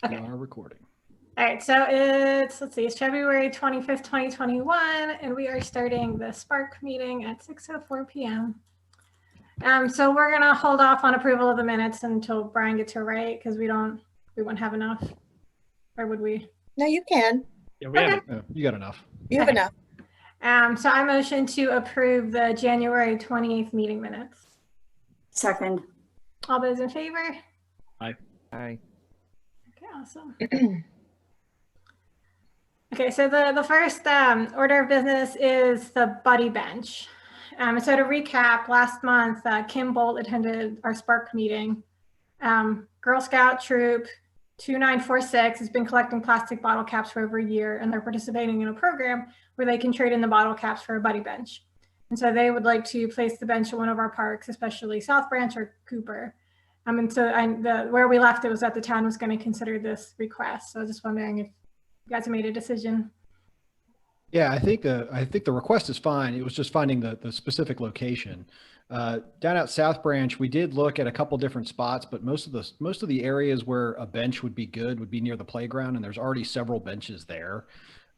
Okay. We are recording. All right, so it's February 25th, 2021, and we are starting the Spark meeting at 6:04 p.m. So we're gonna hold off on approval of the minutes until Brian gets to write because we won't have enough, or would we? No, you can. Yeah, we have Oh, you got enough. You have enough. So I motion to approve the January 28th meeting minutes. Second. All those in favor? Aye. Okay, awesome. Okay, so the first order of business is the buddy bench. So to recap, last month, Kim Bolt attended our Spark meeting. Girl Scout Troop 2946 has been collecting plastic bottle caps for over a year, and they're participating in a program where they can trade in the bottle caps for a buddy bench. And so they would like to place the bench at one of our parks, especially South Branch or Cooper. And so where we left it was that the town was going to consider this request. So I was just wondering if you guys have made a decision. Yeah, I think the request is fine. It was just finding the specific location. Down at South Branch, we did look at a couple different spots, but most of the areas where a bench would be good would be near the playground, and there's already several benches there.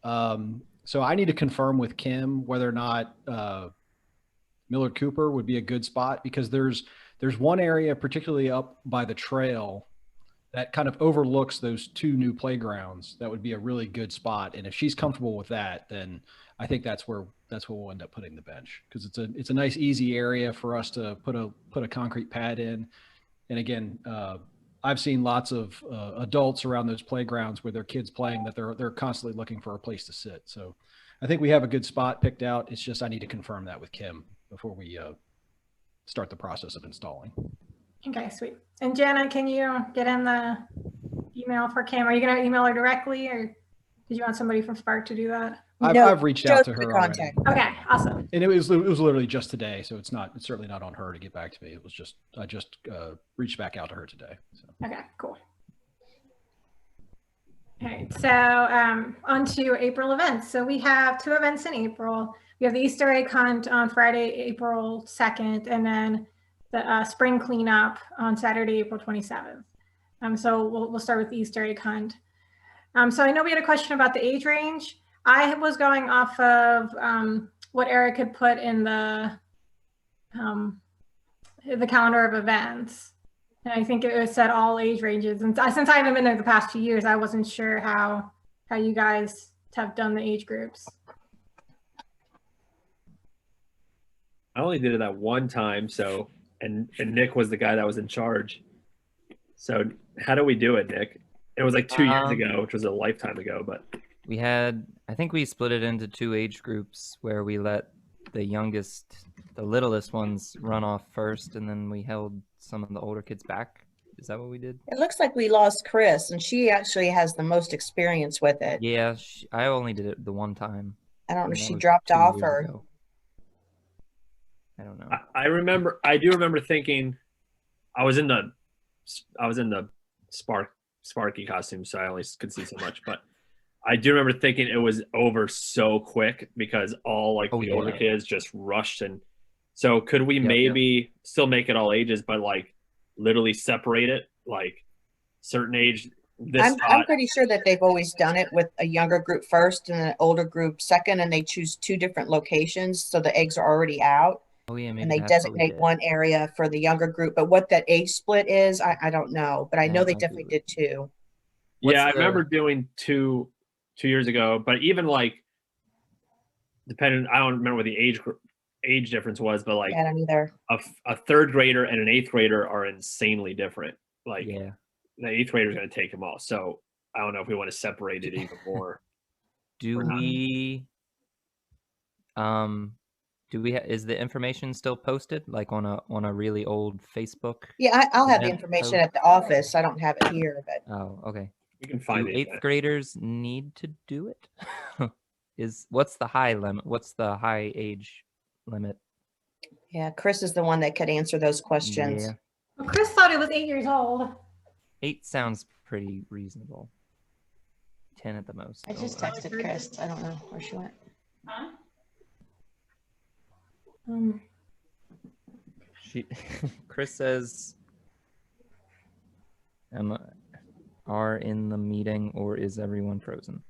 So I need to confirm with Kim whether or not Millard Cooper would be a good spot, because there's one area particularly up by the trail that kind of overlooks those two new playgrounds. That would be a really good spot. And if she's comfortable with that, then I think that's where we'll end up putting the bench, because it's a nice, easy area for us to put a concrete pad in. And again, I've seen lots of adults around those playgrounds with their kids playing that they're constantly looking for a place to sit. So I think we have a good spot picked out. It's just I need to confirm that with Kim before we start the process of installing. Okay, sweet. And Jana, can you get in the email for Kim? Are you going to email her directly, or did you want somebody from Spark to do that? I've reached out to her already. Okay, awesome. And it was literally just today, so it's certainly not on her to get back to me. It was just I just reached back out to her today. So. Okay, cool. All right, so on to April events. So we have 2 events in April. We have the Easter egg hunt on Friday, April 2nd, and then the spring cleanup on Saturday, April 27th. So we'll start with the Easter egg hunt. So I know we had a question about the age range. I was going off of what Eric had put in the calendar of events. And I think it said all age ranges. And since I haven't been there the past 2 years, I wasn't sure how you guys have done the age groups. I only did it that one time, so and Nick was the guy that was in charge. So how do we do it, Nick? It was like 2 years ago, which was a lifetime ago, but I think we split it into 2 age groups where we let the littlest ones run off first, and then we held some of the older kids back. Is that what we did? It looks like we lost Chris, and she actually has the most experience with it. Yeah, I only did it the one time. I don't know if she dropped off or... Ago. I don't know. I do remember thinking I was in the Sparky costume, so I only could see so much, but I do remember thinking it was over so quick because all the older kids just rushed. And so could we maybe still make it all ages, but like literally separate it, like certain age? I'm pretty sure that they've always done it with a younger group first and an older group second, and they choose 2 different locations. So the eggs are already out. Oh, yeah, maybe and they designate one area for the younger group. But what that age split is, I don't know. But I know they definitely did 2. I remember doing 2 years ago, but even like depending, I don't remember what the age difference was, but like I don't either. A 3rd grader and an 8th grader are insanely different. Like the 8th grader is going to take them all. So I don't know if we want to separate it even more. Is the information still posted, like on a really old Facebook? Yeah, I'll have the information at the office. I don't have it here, but oh, okay. You can find it. 8th graders need to do it? What's the high limit? What's the high age limit? Yeah, Chris is the one that could answer those questions. Yeah. Well, Chris thought it was 8 years old. 8 sounds pretty reasonable. 10 at the most. I just texted Chris. I don't know where she went. Huh? Chris says, on are in the meeting, or is everyone frozen?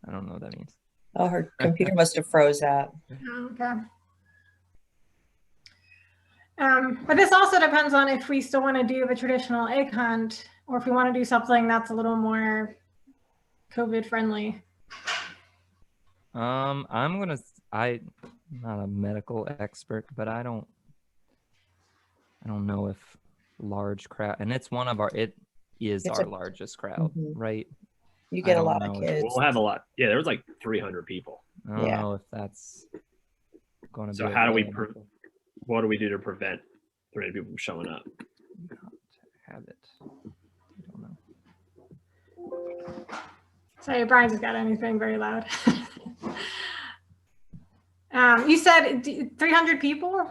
I don't know what that means. Oh, her computer must have froze up. Okay. But this also depends on if we still want to do the traditional egg hunt or if we want to do something that's a little more COVID friendly. I'm not a medical expert, but I don't know if large crowd, and it's It's our a- largest crowd, Mhm. right? You get I a don't lot of know if- kids. We'll have a lot. Yeah, there was like 300 people. I don't Yeah. know if that's going to be. So how do we what do we do to prevent 300 people from showing up? have it? I don't know. Sorry, Brian's just got anything very loud. You said 300 people?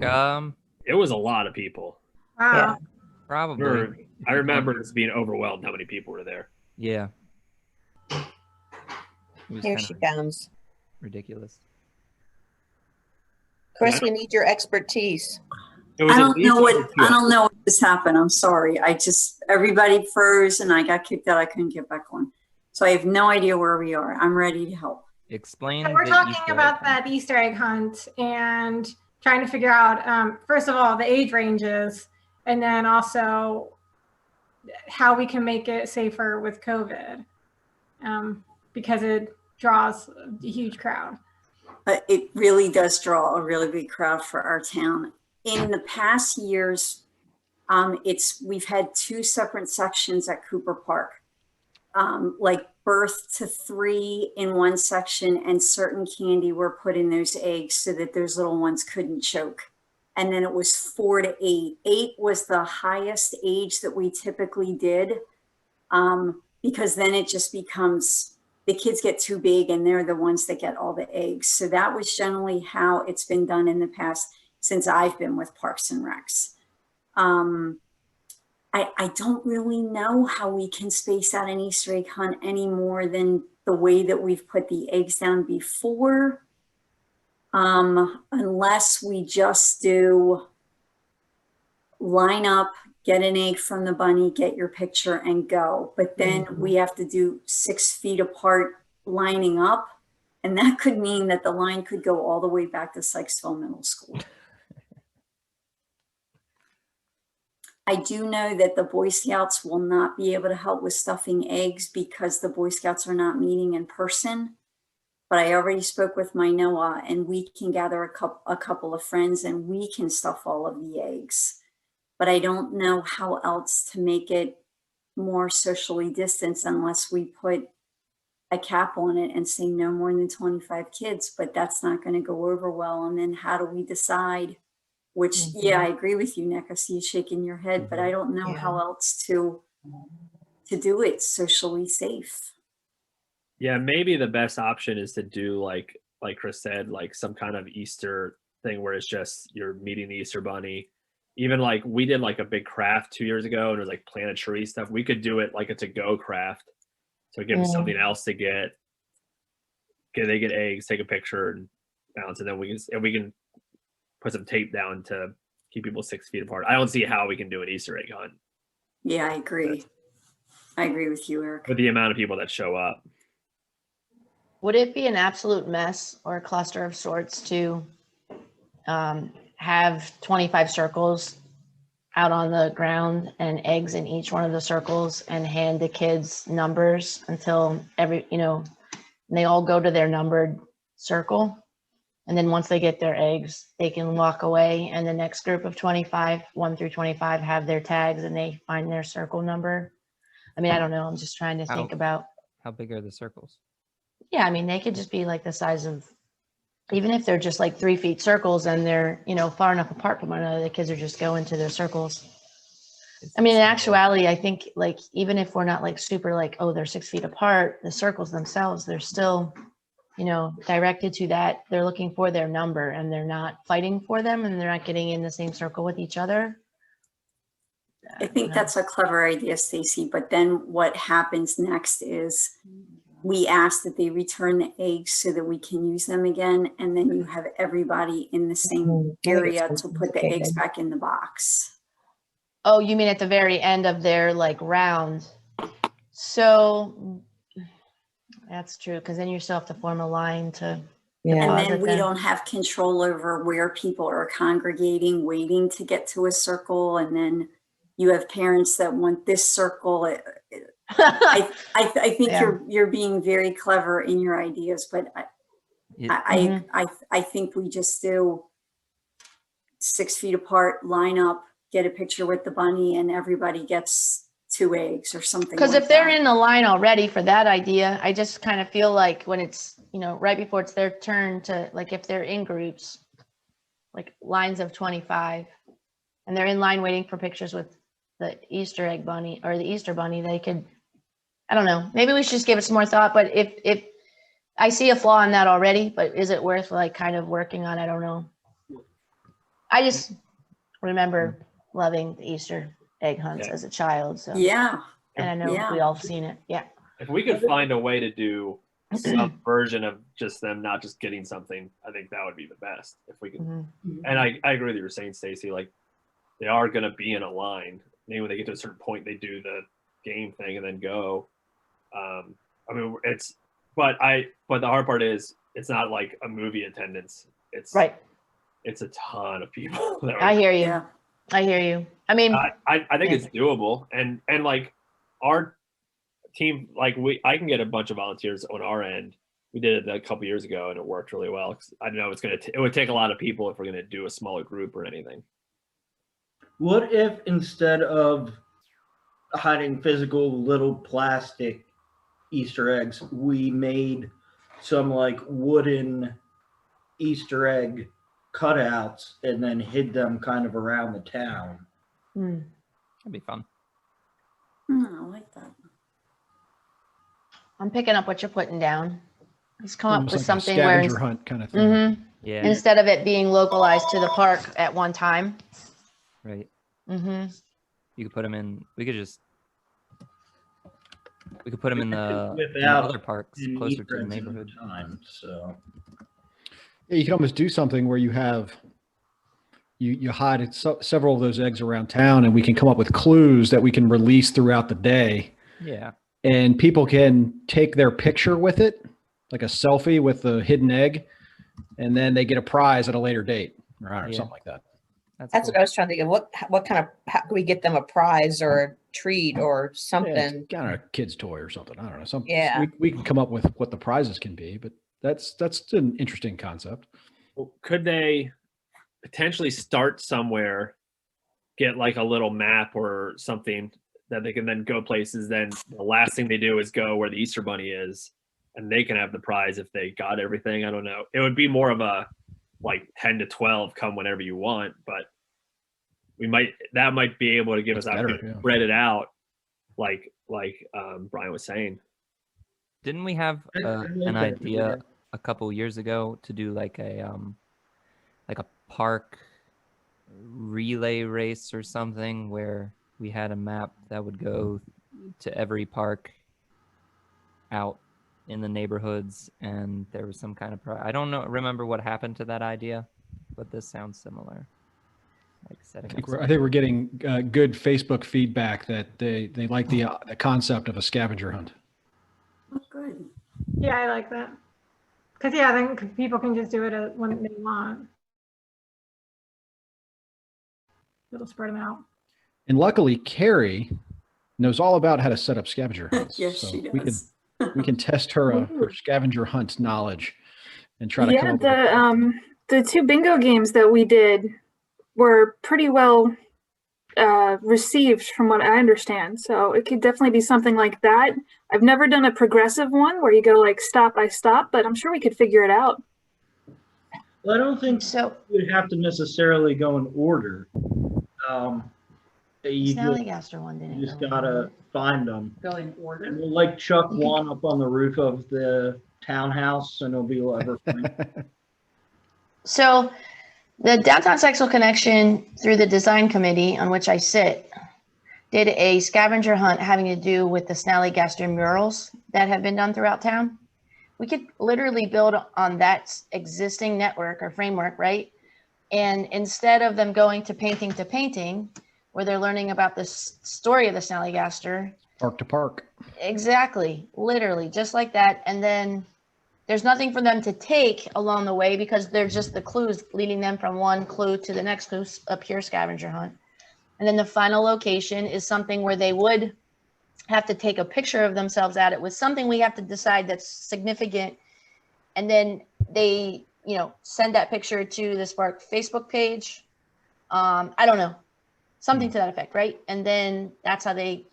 It was a lot of people. Wow. Yeah. Probably. I remember just being overwhelmed how many people were there. Yeah. It was Here kind she of comes. ridiculous. Chris, we need your expertise. It was I at don't least know over 200. I don't know what just happened. I'm sorry. Everybody froze and I got kicked out. I couldn't get back on. So I have no idea where we are. I'm ready to help. Explain. So we're the talking Easter about egg hunt. that Easter egg hunt and trying to figure out, first of all, the age ranges, and then also how we can make it safer with COVID, because it draws a huge crowd. But it really does draw a really big crowd for our town. In the past years, we've had 2 separate sections at Cooper Park, like birth to 3 in one section, and certain candy were put in those eggs so that those little ones couldn't choke. And then it was 4 to 8. 8 was the highest age that we typically did, because then it just becomes, the kids get too big and they're the ones that get all the eggs. So that was generally how it's been done in the past since I've been with Parks and Recs. I don't really know how we can space out an Easter egg hunt any more than the way that we've put the eggs down before. Unless we just do line up, get an egg from the bunny, get your picture and go. But then we have to do 6 feet apart lining up. And that could mean that the line could go all the way back to Sykesville Middle School. I do know that the Boy Scouts will not be able to help with stuffing eggs because the Boy Scouts are not meeting in person. But I already spoke with my Noah, and we can gather a couple of friends and we can stuff all of the eggs. But I don't know how else to make it more socially distanced unless we put a cap on it and say no more than 25 kids, but that's not going to go over well. And then how do we decide which, yeah, I agree with you, Nick. I see you shaking your head, but I don't know how else to do it socially safe. Yeah, maybe the best option is to do like Chris said, like some kind of Easter thing where it's just you're meeting the Easter bunny. Even like we did like a big craft 2 years ago and it was like plant a tree stuff. We could do it like a to-go craft. So give them something else to get. They get eggs, take a picture and bounce, and then we can put some tape down to keep people 6 feet apart. I don't see how we can do an Easter egg hunt. Yeah, I agree. I agree with you, Eric. With the amount of people that show up. Would it be an absolute mess or a cluster of sorts to have 25 circles out on the ground and eggs in each one of the circles and hand the kids numbers until they all go to their numbered circle? And then once they get their eggs, they can walk away, and the next group of 25, 1 through 25, have their tags and they find their circle number. I mean, I don't know. I'm just trying to think about. How big are the circles? Yeah, I mean, they could just be like the size of, even if they're just like 3 feet circles and they're, far enough apart from one another, the kids are just going to their circles. I mean, in actuality, I think like, even if we're not like super like, oh, they're 6 feet apart, the circles themselves, they're still, directed to that. They're looking for their number and they're not fighting for them and they're not getting in the same circle with each other. I think that's a clever idea, Stacy. But then what happens next is we ask that they return the eggs so that we can use them again. And then you have everybody in the same area to put the eggs back in the box. Oh, you mean at the very end of their like round? So that's true, because then you still have to form a line to Yeah. And deposit then we them. don't have control over where people are congregating, waiting to get to a circle. And then you have parents that want this circle. I think Yeah. you're being very clever in your ideas, but It- I think we just do 6 feet apart, line up, get a picture with the bunny, and everybody gets 2 eggs or something. Because like if they're that. in the line already for that idea, I just kind of feel like when it's, right before it's their turn to, like, if they're in groups, like lines of 25, and they're in line waiting for pictures with the Easter egg bunny or the Easter bunny, they could, I don't know, maybe we should just give it some more thought. But if I see a flaw in that already, but is it worth like kind of working on? I don't know. I just remember loving the Easter egg hunts Yeah. as a child. So Yeah. and I know Yeah. we all have seen it. Yeah. If we could find a way to do some version of just them not just getting something, I think that would be the best. If we could, Mhm. and I agree with you were saying, Stacey, like they are going to be in a line. Maybe when they get to a certain point, they do the game thing and then go. I mean, but the hard part is it's not like a movie attendance. It's Right. It's a ton of people. That I hear you. Yeah. I hear you. I mean, I think Yeah. it's doable, and like our team, like I can get a bunch of volunteers on our end. We did it a couple years ago, and it worked really well. I don't know it would take a lot of people if we're gonna do a smaller group or anything. What if instead of hiding physical little plastic Easter eggs, we made some like wooden Easter egg cutouts and then hid them kind of around the town? hmm. That'd be fun. I like that. I'm picking up what you're putting down. Let's come up Almost with like something a where scavenger hunt kind of thing. Yeah. instead of it being localized to the park at one time. Right. Mm-hmm. You could put them in. We could put them in the Without other parks an closer Easter to the eggs in neighborhood. time, so Yeah, you can almost do something where you have you hide several of those eggs around town, and we can come up with clues that we can release throughout the day, Yeah. and people can take their picture with it, like a selfie with the hidden egg, and then they get a prize at a later date, or I don't know, Yeah. something like that. That's cool. what I was trying to think of. What kind of, how can we get them a prize or a treat or Yeah, something? it's kind of a kid's toy or something. I don't know. Yeah. We can come up with what the prizes can be, but that's an interesting concept. Well, could they potentially start somewhere, get like a little map or something that they can then go places? Then the last thing they do is go where the Easter Bunny is, and they can have the prize if they got everything. I don't know. It would be more of a like 10 to 12, come whenever you want, but that might be able to give us That's better, opportunity to yeah. spread it out, like Brian was saying. Didn't we have I like an that idea idea. a couple years ago to do like a park relay race or something where we had a map that would go to every park out in the neighborhoods, and there was some kind of I don't remember what happened to that idea, but this sounds similar. Like setting I think we're getting good Facebook feedback that they like the concept of a scavenger hunt. Oh, good. Yeah, I like that. Because, yeah, then people can just do it when they want. It'll spread them out. And luckily, Carrie knows all about how to set up scavenger hunts. Yes, so she we does. can test her scavenger hunt knowledge and try to come up with the 2 bingo games that we did were pretty well received from what I understand. So it could definitely be something like that. I've never done a progressive one where you go like stop by stop, but I'm sure we could figure it out. Well, I don't think So you would have to necessarily go in order. You Snallygaster one didn't just go in gotta order. find them. Go in order. And we'll like chuck one up on the roof of the townhouse, and it'll be evergreen. So the Downtown Sykesville Connection, through the design committee on which I sit, did a scavenger hunt having to do with the Snallygaster murals that have been done throughout town. We could literally build on that existing network or framework, right? And instead of them going to painting, where they're learning about the story of the Snallygaster. Park to park. Exactly, literally, just like that. And then there's nothing for them to take along the way because they're just the clues leading them from one clue to the next clue, a pure scavenger hunt. And then the final location is something where they would have to take a picture of themselves at it with something we have to decide that's significant. And then they, you know, send that picture to the Spark Facebook page. I don't know, something to that effect, right? And then that's how they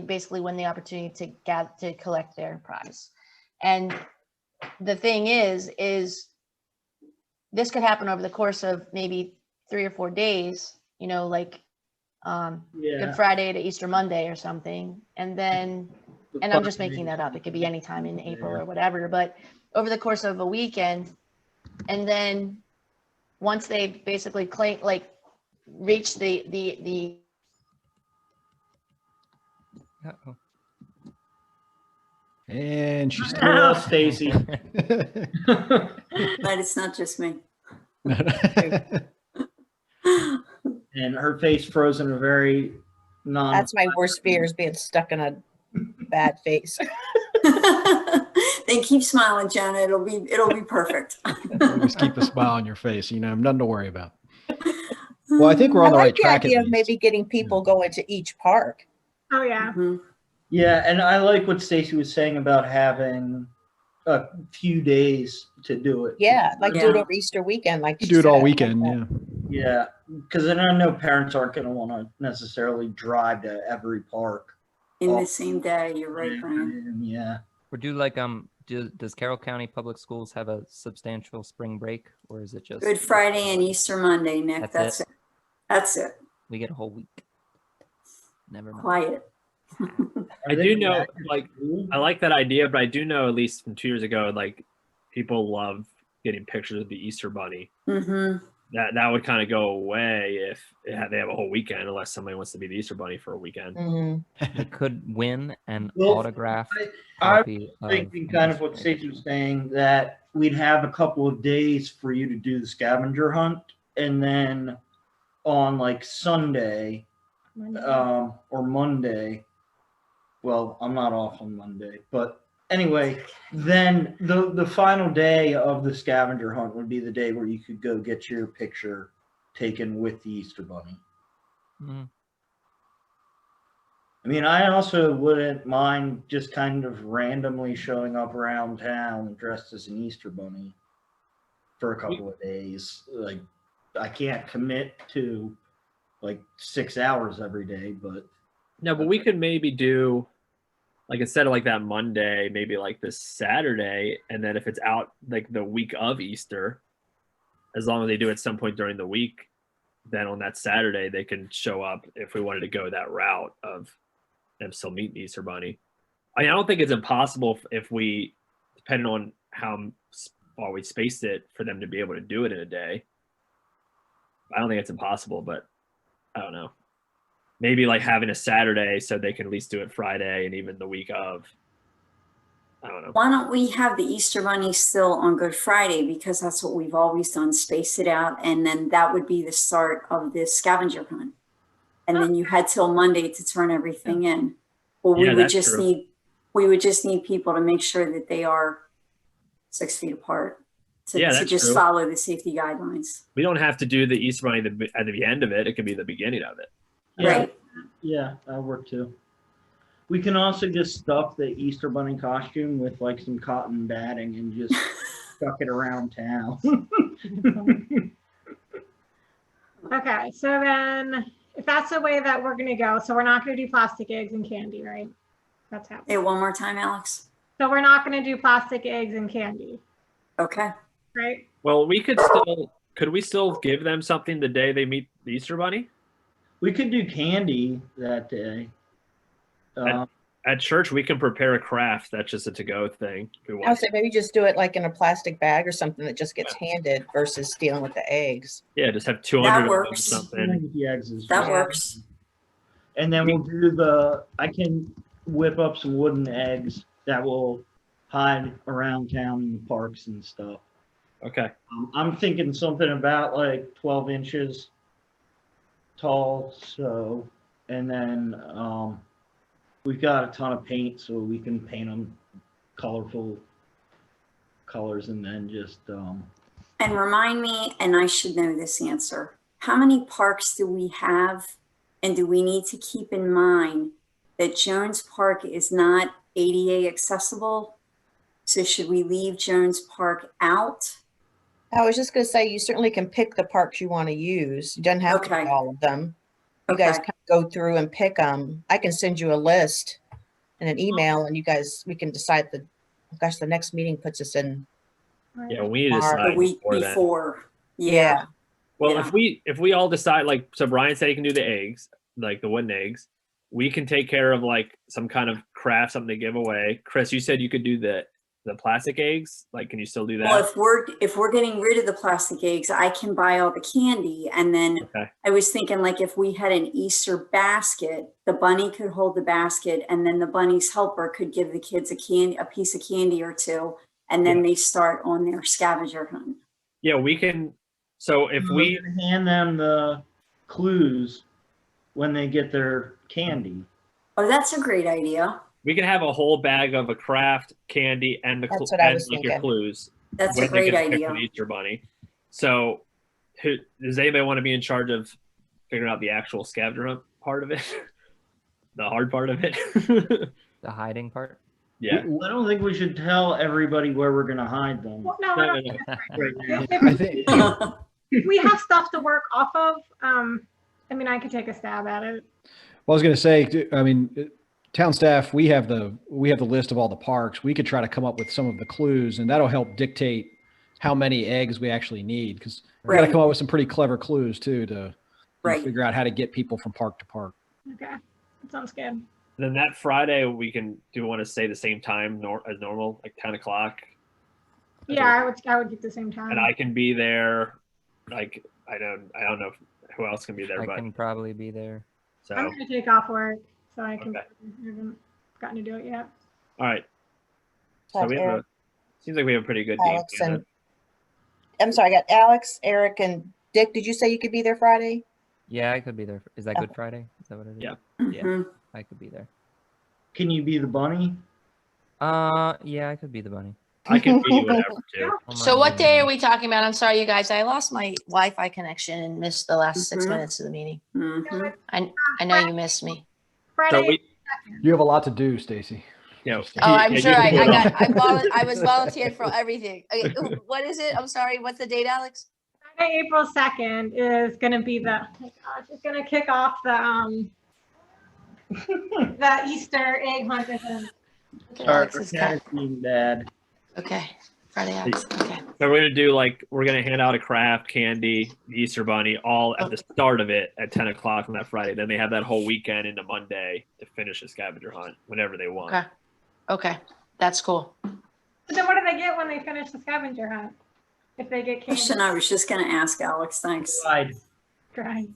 basically win the opportunity to collect their prize. And the thing is this could happen over the course of maybe 3 or 4 days, you know, like Good Friday to Easter Monday or something. And then, and I'm just making that up. It could be any time in April or whatever, but over the course of a weekend. And then once they basically reach the Uh-oh. And she's We lost Stacy. But it's not just me. And her face frozen a very That's my worst fear, is being stuck in a bad face. Then keep smiling, Jenna. It'll be perfect. Just keep a smile on your face. You know, nothing to worry about. Well, I think we're on the right track. I like the idea of maybe getting people going to each park. Oh yeah. Mhm. Yeah, and I like what Stacy was saying about having a few days to do it. Yeah, like do it Yeah. over Easter weekend, like You she do it all said. weekend. Like Yeah. Yeah, because then I know parents aren't going to want to necessarily drive to every park. In the same day, you're right, Brian. Yeah. Or do like does Carroll County Public Schools have a substantial spring break, or is it just Good Friday and Easter Monday, Nick. That's it. That's it. we get a whole week? Never mind. Quiet. I do know, like, I like that idea, but I do know, at least from 2 years ago, like, people love getting pictures of the Easter Bunny. Mm-hmm. That would kind of go away if they have a whole weekend, unless somebody wants to be the Easter Bunny for a weekend. Mhm. They could win an Well, autograph I'm copy thinking of kind of what Stacy was saying, that we'd have a couple of days for you to do the scavenger hunt, and then on like Sunday or Monday. Well, I'm not off on Monday, but anyway, then the final day of the scavenger hunt would be the day where you could go get your picture taken with the Easter Bunny. Mhm. I mean, I also wouldn't mind just kind of randomly showing up around town dressed as an Easter Bunny for a couple of days. Like, I can't commit to like 6 hours every day, but No, but we could maybe do, like, instead of like that Monday, maybe like this Saturday, and then if it's out like the week of Easter, as long as they do it at some point during the week, then on that Saturday they can show up if we wanted to go that route of them still meeting the Easter Bunny. I mean, I don't think it's impossible if we, depending on how far we spaced it, for them to be able to do it in a day. I don't think it's impossible, but I don't know. Maybe like having a Saturday so they can at least do it Friday and even the week of. I don't know. Why don't we have the Easter Bunny still on Good Friday? Because that's what we've always done, space it out. And then that would be the start of the scavenger hunt. And then you had till Monday to turn everything in. Well, Yeah, we would that's just true. need people to make sure that they are 6 feet apart to Yeah, that's just true. follow the safety guidelines. We don't have to do the Easter Bunny at the end of it. It could be the beginning of it. yeah, Right. yeah, that'll work too. We can also just stuff the Easter Bunny costume with like some cotton batting and just stuck it around town. Okay, so then if that's the way that we're gonna go, so we're not gonna do plastic eggs and candy, right? That's happening. Hey, one more time, Alex. So we're not gonna do plastic eggs and candy, Okay. right? Well, could we still give them something the day they meet the Easter Bunny? We could do candy that day. At church, we can prepare a craft that's just a to-go thing. If we I would want. say maybe just do it like in a plastic bag or something that just gets handed versus dealing with the eggs. Yeah, just have 200 That of them or works. something. The eggs is That fine. works. And then we'll do I can whip up some wooden eggs that will hide around town in the parks and stuff. Okay. I'm thinking something about like 12 inches tall, so, and then we've got a ton of paint, so we can paint them colorful colors, and then just And remind me, and I should know this answer, how many parks do we have? And do we need to keep in mind that Jones Park is not ADA accessible? So should we leave Jones Park out? I was just gonna say, you certainly can pick the parks you want to use. You don't have to Okay. pick all of them. You guys Okay. can go through and pick them. I can send you a list in an email, and you guys, we can decide gosh, the next meeting puts us in. Yeah, we need to March. decide The week before that. before. Yeah. Yeah. Well, Yeah. if we all decide, like, so Brian said he can do the eggs, like the wooden eggs. We can take care of like some kind of craft, something to give away. Chris, you said you could do the plastic eggs. Like, can you still do that? Well, if we're getting rid of the plastic eggs, I can buy all the candy. And then Okay. I was thinking, like, if we had an Easter basket, the bunny could hold the basket, and then the bunny's helper could give the kids a piece of candy or two, and then they start on their scavenger hunt. Yeah, we can. So if we can hand them the clues when they get their candy. Oh, that's a great idea. we can have a whole bag of a craft candy and the That's what I was like your thinking. clues. That's a when they great get picked idea. for the Easter Bunny. So, does anybody want to be in charge of figuring out the actual scavenger hunt part of it? The hard part of it? The hiding part? Yeah. I don't think we should tell everybody where we're gonna hide them. Well, no, No, I no, don't. no. Right now. I think If we have stuff to work off of, I mean, I could take a stab at it. Well, I was going to say, I mean, town staff, we have the list of all the parks. We could try to come up with some of the clues, and that'll help dictate how many eggs we actually need, because we got to Right. come up with some pretty clever clues too to Right. figure out how to get people from park to park. Okay, that sounds good. Then that Friday we can want to say the same time as normal, like 10 o'clock. Yeah, I would get the same time. And I can be there. Like I don't know who else can be there, I but can probably be there. so I'm gonna take off work, so I can. Okay. I haven't gotten to do it yet. all right. So Got we have Eric, seems like we have a pretty good game Alex, plan. and I'm sorry, I got Alex, Eric, and Dick. Did you say you could be there Friday? Yeah, I could be there. Is that Good Friday? Is that what it is? Yeah. Yeah. Mhm. I could be there. Can you be the bunny? Yeah, I could be the bunny. I can be whatever too. I'll So mind what being day the are bunny. we talking about? I'm sorry, you guys. I lost my Wi-Fi connection and missed the last 6 Mhm. minutes of the meeting. Mhm. I know you missed me. Friday. So we, You have a lot to do, Stacy. you know, Oh, I'm yeah, sure you I can do it all. I was volunteered for everything. Okay, what is it? I'm sorry. What's the date, Alex? Friday, April 2nd is gonna be the. Oh my gosh, it's gonna kick off the the Easter egg hunt event. Okay, Sorry, Alex our is cat is being bad. okay. Friday, Alex. Okay. So we're gonna hand out a craft, candy, the Easter Bunny, all at the start of it at 10 o'clock on that Friday. Then they have that whole weekend into Monday to finish the scavenger hunt whenever they want. Okay. Okay. That's cool. But then what do they get when they finish the scavenger hunt? If they get candy, Question I was just going to ask Alex. Thanks. Fried. right?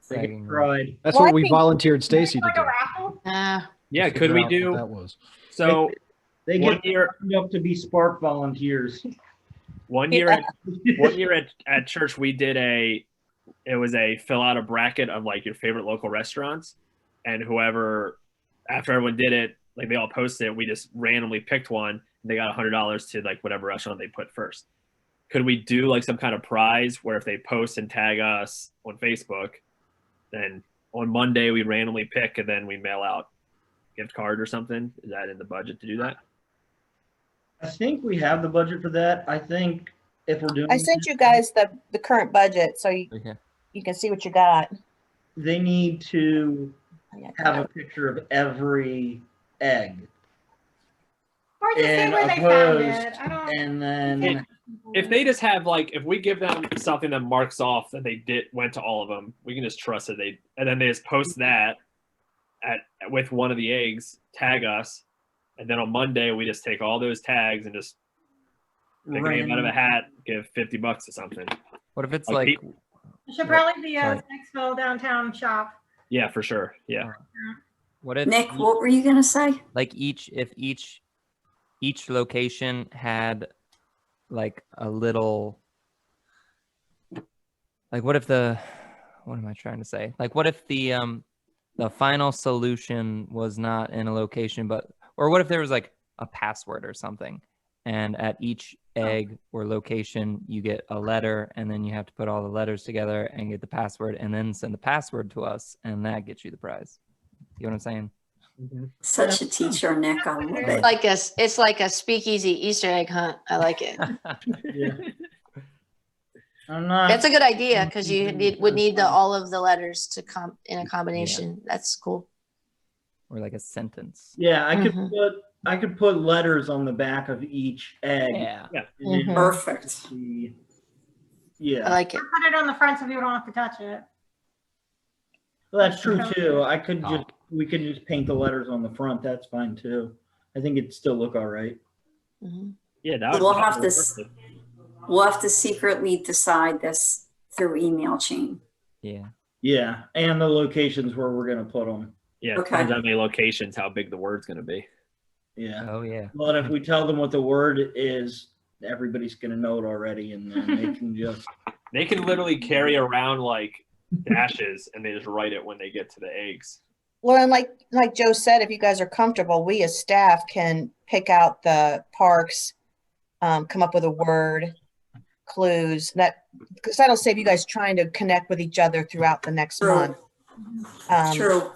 They get Bragging fried. That's Well, what I we think- volunteered Stacy to Like do. a raffle? Yeah, To could figure we out what do that was? so? They One get year, signed up to be Spark volunteers. one year at church, we did it was a fill out a bracket of like your favorite local restaurants, and whoever, after everyone did it, like they all posted it, we just randomly picked one. And they got $100 to like whatever restaurant they put first. Could we do like some kind of prize where if they post and tag us on Facebook, then on Monday we randomly pick and then we mail out gift card or something? Is that in the budget to do that? I think we have the budget for that. I think if we're doing, I sent you guys the current budget, so Okay. you can see what you got. they need to Yeah, have a picture of every egg, Or just say and where they found opposed, it. I don't. and then If they just have like, if we give them something that marks off that they went to all of them, we can just trust that and then they just post that with one of the eggs, tag us, and then on Monday we just take all those tags and just pick a name out of a hat, give $50 to something. What if it's Like like, It should probably be a Sorry. Sykesville downtown shop. Yeah, for sure. Yeah. what if Nick, what were you going to say? like if each location had like a little, like what if what am I trying to say? Like, what if the final solution was not in a location, or what if there was like a password or something, and at each egg or location you get a letter, and then you have to put all the letters together and get the password, and then send the password to us, and that gets you the prize. You know what I'm saying? Such a teacher, Nick. I love it. It's like a speakeasy Easter egg hunt. I like it. Yeah. I'm not. That's a good idea because you would need all of the letters to come in a combination. That's cool. Or like a sentence. Yeah, I could put letters on the back of each egg. Yeah. Perfect. Yeah. I like it. Put it on the front so people don't have to touch it. Well, that's true too. We could just paint the letters on the front. That's fine too. I think it'd still look all right. Yeah, that would We'll have to secretly decide this through email chain. Yeah. Yeah, and the locations where we're gonna put them. Yeah, Okay. depends on how many locations, how big the word's going to be. Yeah. Oh yeah. Well, if we tell them what the word is, everybody's gonna know it already, and then they can just. They can literally carry around like dashes, and they just write it when they get to the eggs. Well, and like Joe said, if you guys are comfortable, we as staff can pick out the parks, come up with a word, clues, because that'll save you guys trying to connect with each other throughout the next month. True.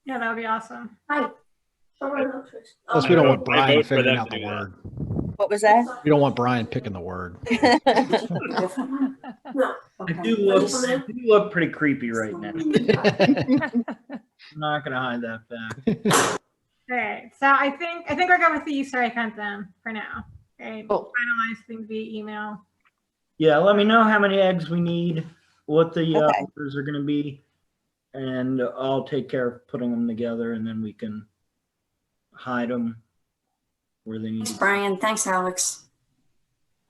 Yeah, that would be awesome. Plus, we don't want Brian vote for figuring them out to the do that. word. What was that? We don't want Brian picking the word. I do look pretty creepy right now. I'm not gonna hide that fact. All right, so I think we're going with the Easter egg hunt then for now. Okay, Cool. finalize things via email. Yeah, let me know how many eggs we need, what the Okay. orders are gonna be, and I'll take care of putting them together, and then we can hide them where they need to be. Brian, thanks, Alex.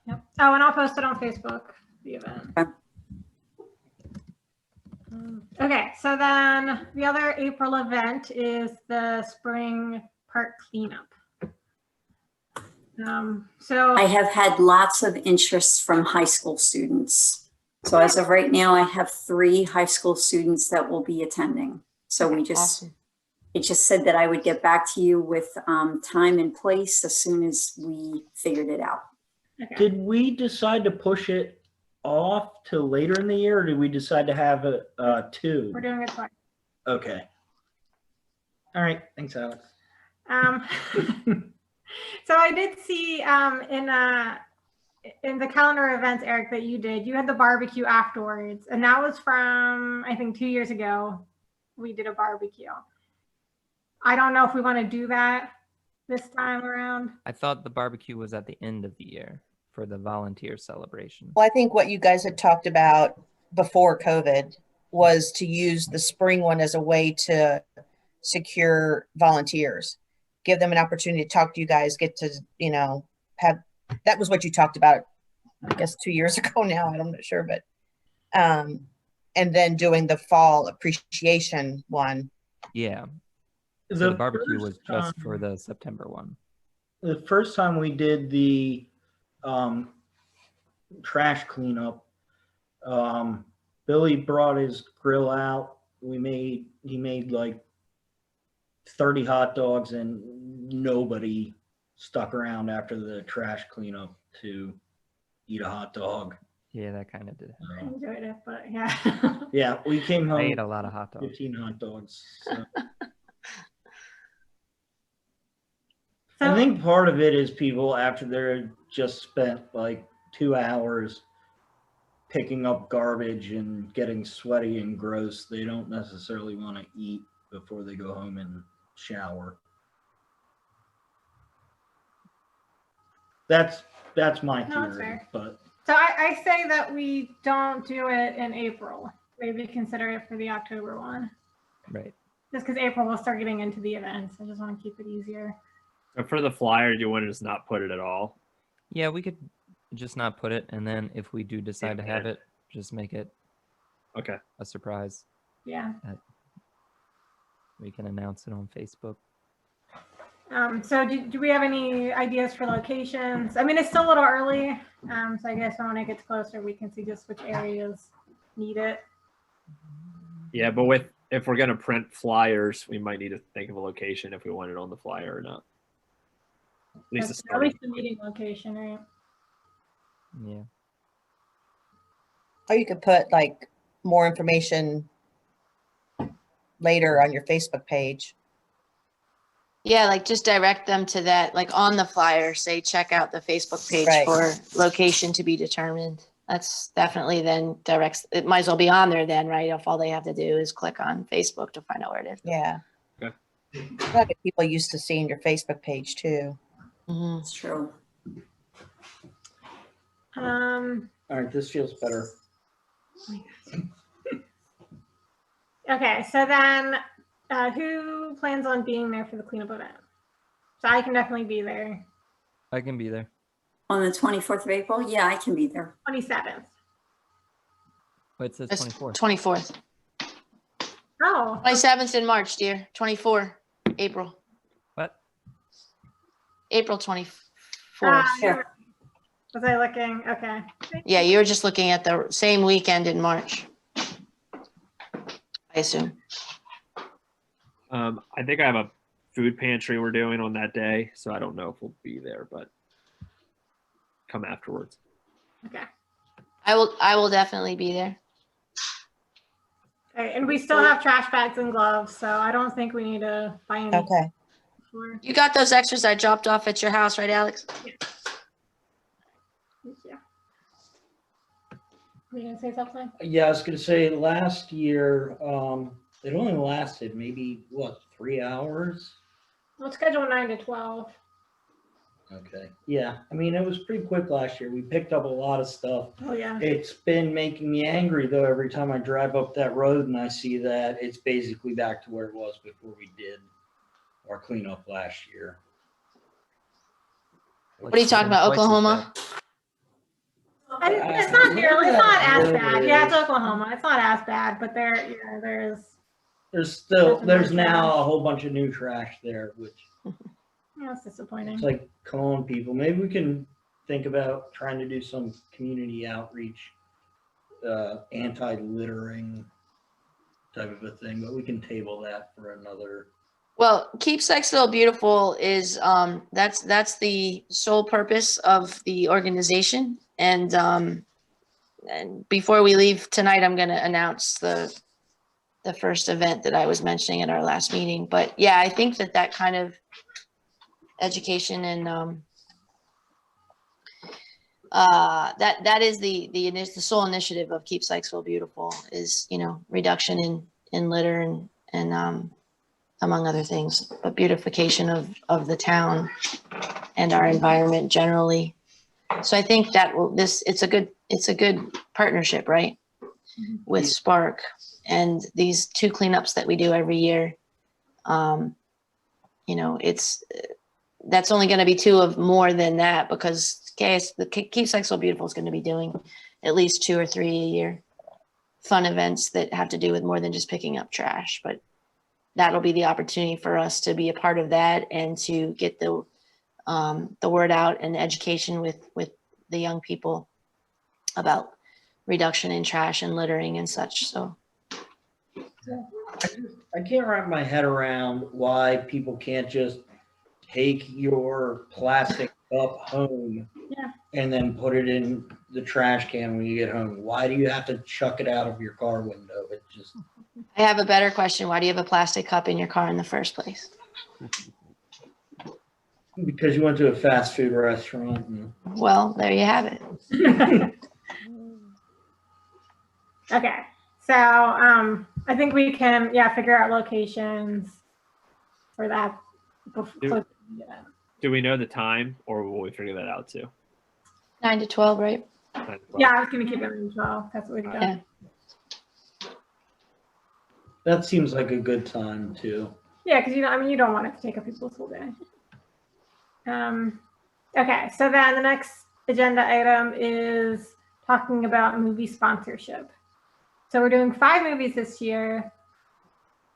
Yep. Oh, and I'll post it on Facebook, the event. Okay. Okay, so then the other April event is the spring park cleanup. So I have had lots of interest from high school students. So as of right now, I have 3 high school students that will be attending. So Awesome. it just said that I would get back to you with time and place as soon as we figured it out. okay. Did we decide to push it off till later in the year, or did we decide to have it two? We're doing it twice. Okay. All right. Thanks, Alex. So I did see in the calendar events, Eric, that you did, you had the barbecue afterwards, and that was from, I think, 2 years ago. We did a barbecue. I don't know if we want to do that this time around. I thought the barbecue was at the end of the year for the volunteer celebration. Well, I think what you guys had talked about before COVID was to use the spring one as a way to secure volunteers, give them an opportunity to talk to you guys, get to, that was what you talked about, I guess 2 years ago now, I'm not sure, but, and then doing the fall appreciation one. Yeah. So the barbecue was just for the September one. The first time we did the trash cleanup, Billy brought his grill out. He made like 30 hot dogs, and nobody stuck around after the trash cleanup to eat a hot dog. Yeah, that kind of did I happen. enjoyed it, but yeah. Yeah, we came home. I ate a lot of hot dogs. 15 hot dogs. So. So, I think part of it is people, after they're just spent like 2 hours picking up garbage and getting sweaty and gross, they don't necessarily want to eat before they go home and shower. That's my No, that's theory, fair. but so I say that we don't do it in April. Maybe consider it for the October one. Right. Just because April will start getting into the events. I just want to keep it easier. And for the flyer, do you want to just not put it at all? Yeah, we could just not put it, and then if we do decide to have it, just make it Okay. a surprise. Yeah. We can announce it on Facebook. So do we have any ideas for locations? I mean, it's still a little early. So I guess when it gets closer, we can see just which areas need it. Yeah, but if we're gonna print flyers, we might need to think of a location if we want it on the flyer or not. At least That's the at starting. least the meeting location, right? Yeah. Or you could put like more information later on your Facebook page. Yeah, like just direct them to that, like on the flyer, say, check out the Facebook page Right. for location to be determined. That's definitely then directs, it might as well be on there then, right? If all they have to do is click on Facebook to find out where it is. Yeah. Okay. A lot of people used to seeing your Facebook page too. Mhm. It's true. All right, this feels better. Okay, so then who plans on being there for the cleanup event? So I can definitely be there. I can be there. On the 24th of April? Yeah, I can be there. 27th. Wait, it says It's 24th. 24th. Oh, 27th in March, dear. 24, April. What? April 24th. Yeah. was I looking? Okay. Yeah, you were just looking at the same weekend in March. I assume. I think I have a food pantry we're doing on that day, so I don't know if we'll be there, but come afterwards. Okay. I will definitely be there. All right, and we still have trash bags and gloves, so I don't think we need to buy any. Okay. More. You got those extras I dropped off at your house, right, Alex? Thank you. Were you gonna say something? Yeah, I was gonna say last year, it only lasted maybe what, 3 hours? We'll schedule 9 to 12. Okay. Yeah, I mean, it was pretty quick last year. We picked up a lot of stuff. Oh yeah. It's been making me angry though, every time I drive up that road and I see that it's basically back to where it was before we did our cleanup last year. What are you talking about, Oklahoma? And it's not nearly, it's not as bad. Yeah, it's Oklahoma. It's not as bad, but There's now a whole bunch of new trash there, which it's disappointing. it's like calling people. Maybe we can think about trying to do some community outreach, anti-littering type of a thing, but we can table that for another. Well, Keep Sykesville Beautiful is that's the sole purpose of the organization. And before we leave tonight, I'm going to announce the first event that I was mentioning at our last meeting. But yeah, I think that kind of education and that is the sole initiative of Keep Sykesville Beautiful is, reduction in litter and among other things, but beautification of the town and our environment generally. So I think that it's a good partnership, right? With Spark and these 2 cleanups that we do every year. That's only going to be 2 of more than that because the Keep Sykesville Beautiful is going to be doing at least 2 or 3 a year fun events that have to do with more than just picking up trash, but that'll be the opportunity for us to be a part of that and to get the word out and education with the young people about reduction in trash and littering and such. So I can't wrap my head around why people can't just take your plastic cup home and then put it in the trash can when you get home. Why do you have to chuck it out of your car window? It just. I have a better question. Why do you have a plastic cup in your car in the first place? Because you went to a fast food restaurant. Well, there you have it. Okay, so I think we can figure out locations for that. Do we know the time, or will we figure that out too? 9 to 12, right? 9 to 12. Yeah, I was gonna keep it in 12. That's what we've done. Yeah. That seems like a good time too. Yeah, because you don't want it to take up people's whole day. Okay, so then the next agenda item is talking about movie sponsorship. So we're doing 5 movies this year,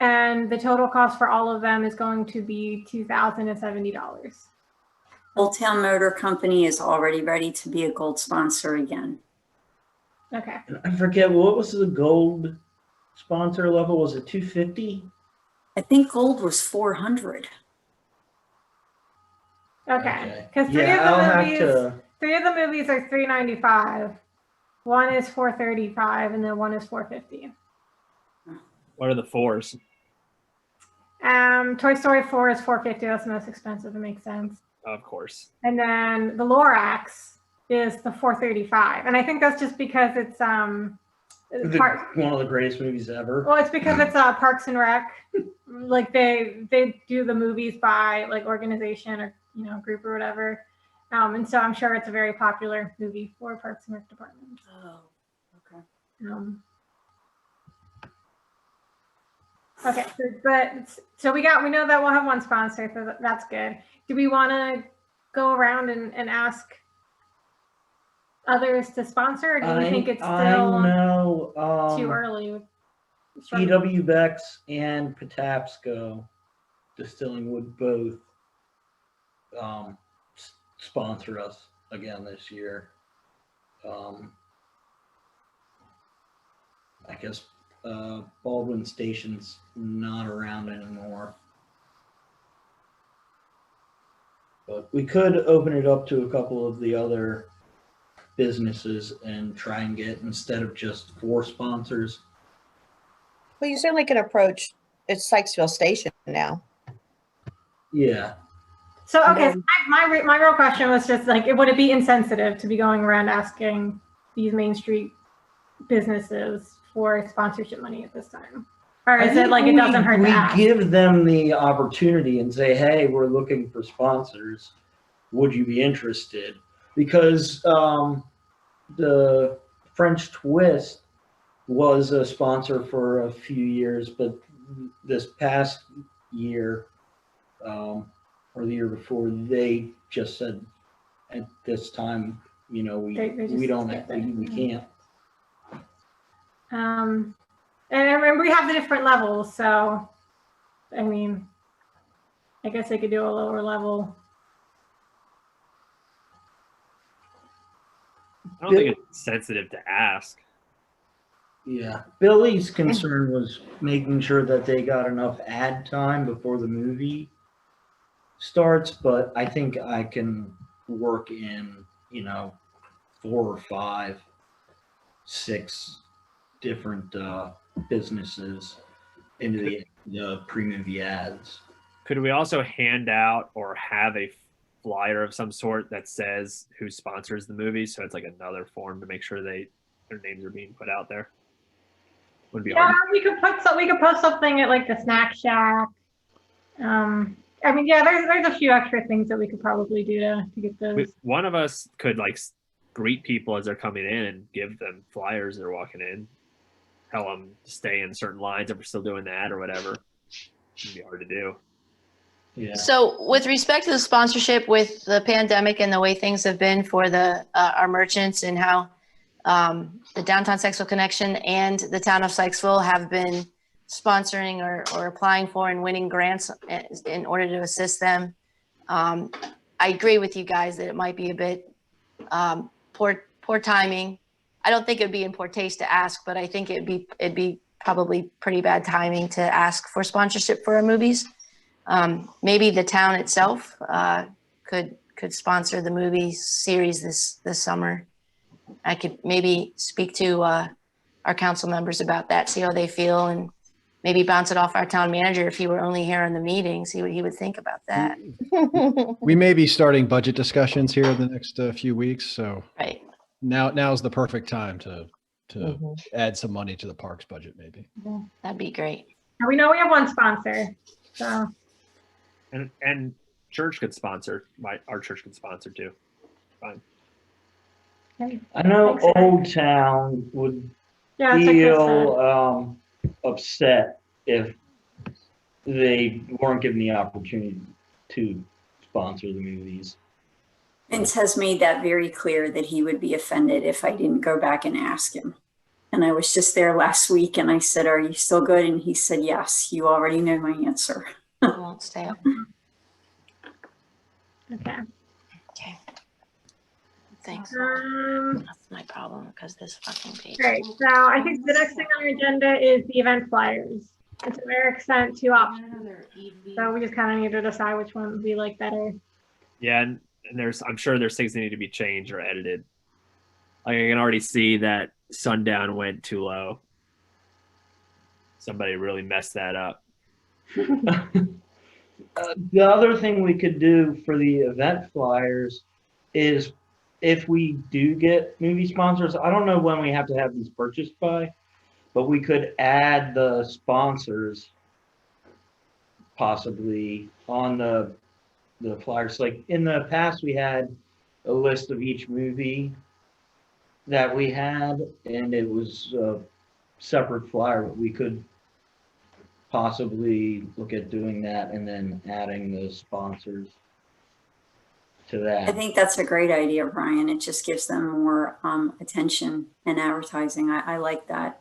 and the total cost for all of them is going to be $2,070. Old Town Motor Company is already ready to be a gold sponsor again. Okay. I forget, what was the gold sponsor level? Was it 250? I think gold was 400. Okay, because Yeah, I'll have to. three of the movies are $395. One is $435, and then one is $450. What are the fours? Toy Story 4 is $450. That's the most expensive. It makes sense. Of course. And then the Lorax is the $435, and I think that's just because it's One of the greatest movies ever. Well, it's because it's Parks and Rec. Like they do the movies by like organization or group or whatever, and so I'm sure it's a very popular movie for Parks and Rec department. Oh, okay. Okay, so we know that we'll have one sponsor, so that's good. Do we want to go around and ask others to sponsor, or do you think it's still too early? E.W. Beck's and Patapsco Distilling would both sponsor us again this year. I guess Baldwin Station's not around anymore. But we could open it up to a couple of the other businesses and try and get, instead of just 4 sponsors. Well, you certainly can approach, it's Sykesville Station now. Yeah. So, okay, so my real question was just like, would it be insensitive to be going around asking these Main Street businesses for sponsorship money at this time? Or is it like it doesn't hurt to ask? We give them the opportunity and say, hey, we're looking for sponsors. Would you be interested? Because the French Twist was a sponsor for a few years, but this past year or the year before, they just said at this time, we can't. And we have the different levels, so I mean, I guess they could do a lower level. I don't think it's sensitive to ask. Yeah, Billy's concern was making sure that they got enough ad time before the movie starts, but I think I can work in, 4 or 5, 6 different businesses into the pre-movie ads. Could we also hand out or have a flyer of some sort that says who sponsors the movie, so it's like another form to make sure their names are being put out there? Would be hard. We could post something at like the Snack Shack. I mean, yeah, there's a few extra things that we could probably do to get those. One of us could like greet people as they're coming in and give them flyers as they're walking in. Tell them to stay in certain lines if we're still doing that or whatever. It'd be hard to do. Yeah. So with respect to the sponsorship with the pandemic and the way things have been for the our merchants and how the Downtown Sykesville Connection and the town of Sykesville have been sponsoring or applying for and winning grants in order to assist them. I agree with you guys that it might be a bit poor timing. I don't think it'd be in poor taste to ask, but I think it'd be probably pretty bad timing to ask for sponsorship for our movies. Maybe the town itself could sponsor the movie series this summer. I could maybe speak to our council members about that, see how they feel, and maybe bounce it off our town manager if he were only here in the meeting, see what he would think about that. We may be starting budget discussions here in the next few weeks, so Right. Now's the perfect time to add some money to the parks budget, maybe. That'd be great. And we know we have one sponsor, so. And church could sponsor. Our church could sponsor too. Fine. I know Old Town would feel upset if they weren't given the opportunity to sponsor the movies. Vince has made that very clear that he would be offended if I didn't go back and ask him. And I was just there last week and I said, "Are you still good?" And he said, "Yes, you already know my answer." I won't stay up. Okay. Okay. think so. That's my problem because this fucking page. Great. So I think the next thing on our agenda is the event flyers. And so Eric sent 2 options. So we just kind of need to decide which one we like better. Yeah, and I'm sure there's things that need to be changed or edited. Like I can already see that Sundown went too low. Somebody really messed that up. The other thing we could do for the event flyers is if we do get movie sponsors, I don't know when we have to have these purchased by, but we could add the sponsors possibly on the flyers. Like in the past, we had a list of each movie that we had, and it was a separate flyer, but we could possibly look at doing that and then adding the sponsors to that. I think that's a great idea, Brian. It just gives them more attention and advertising. I like that.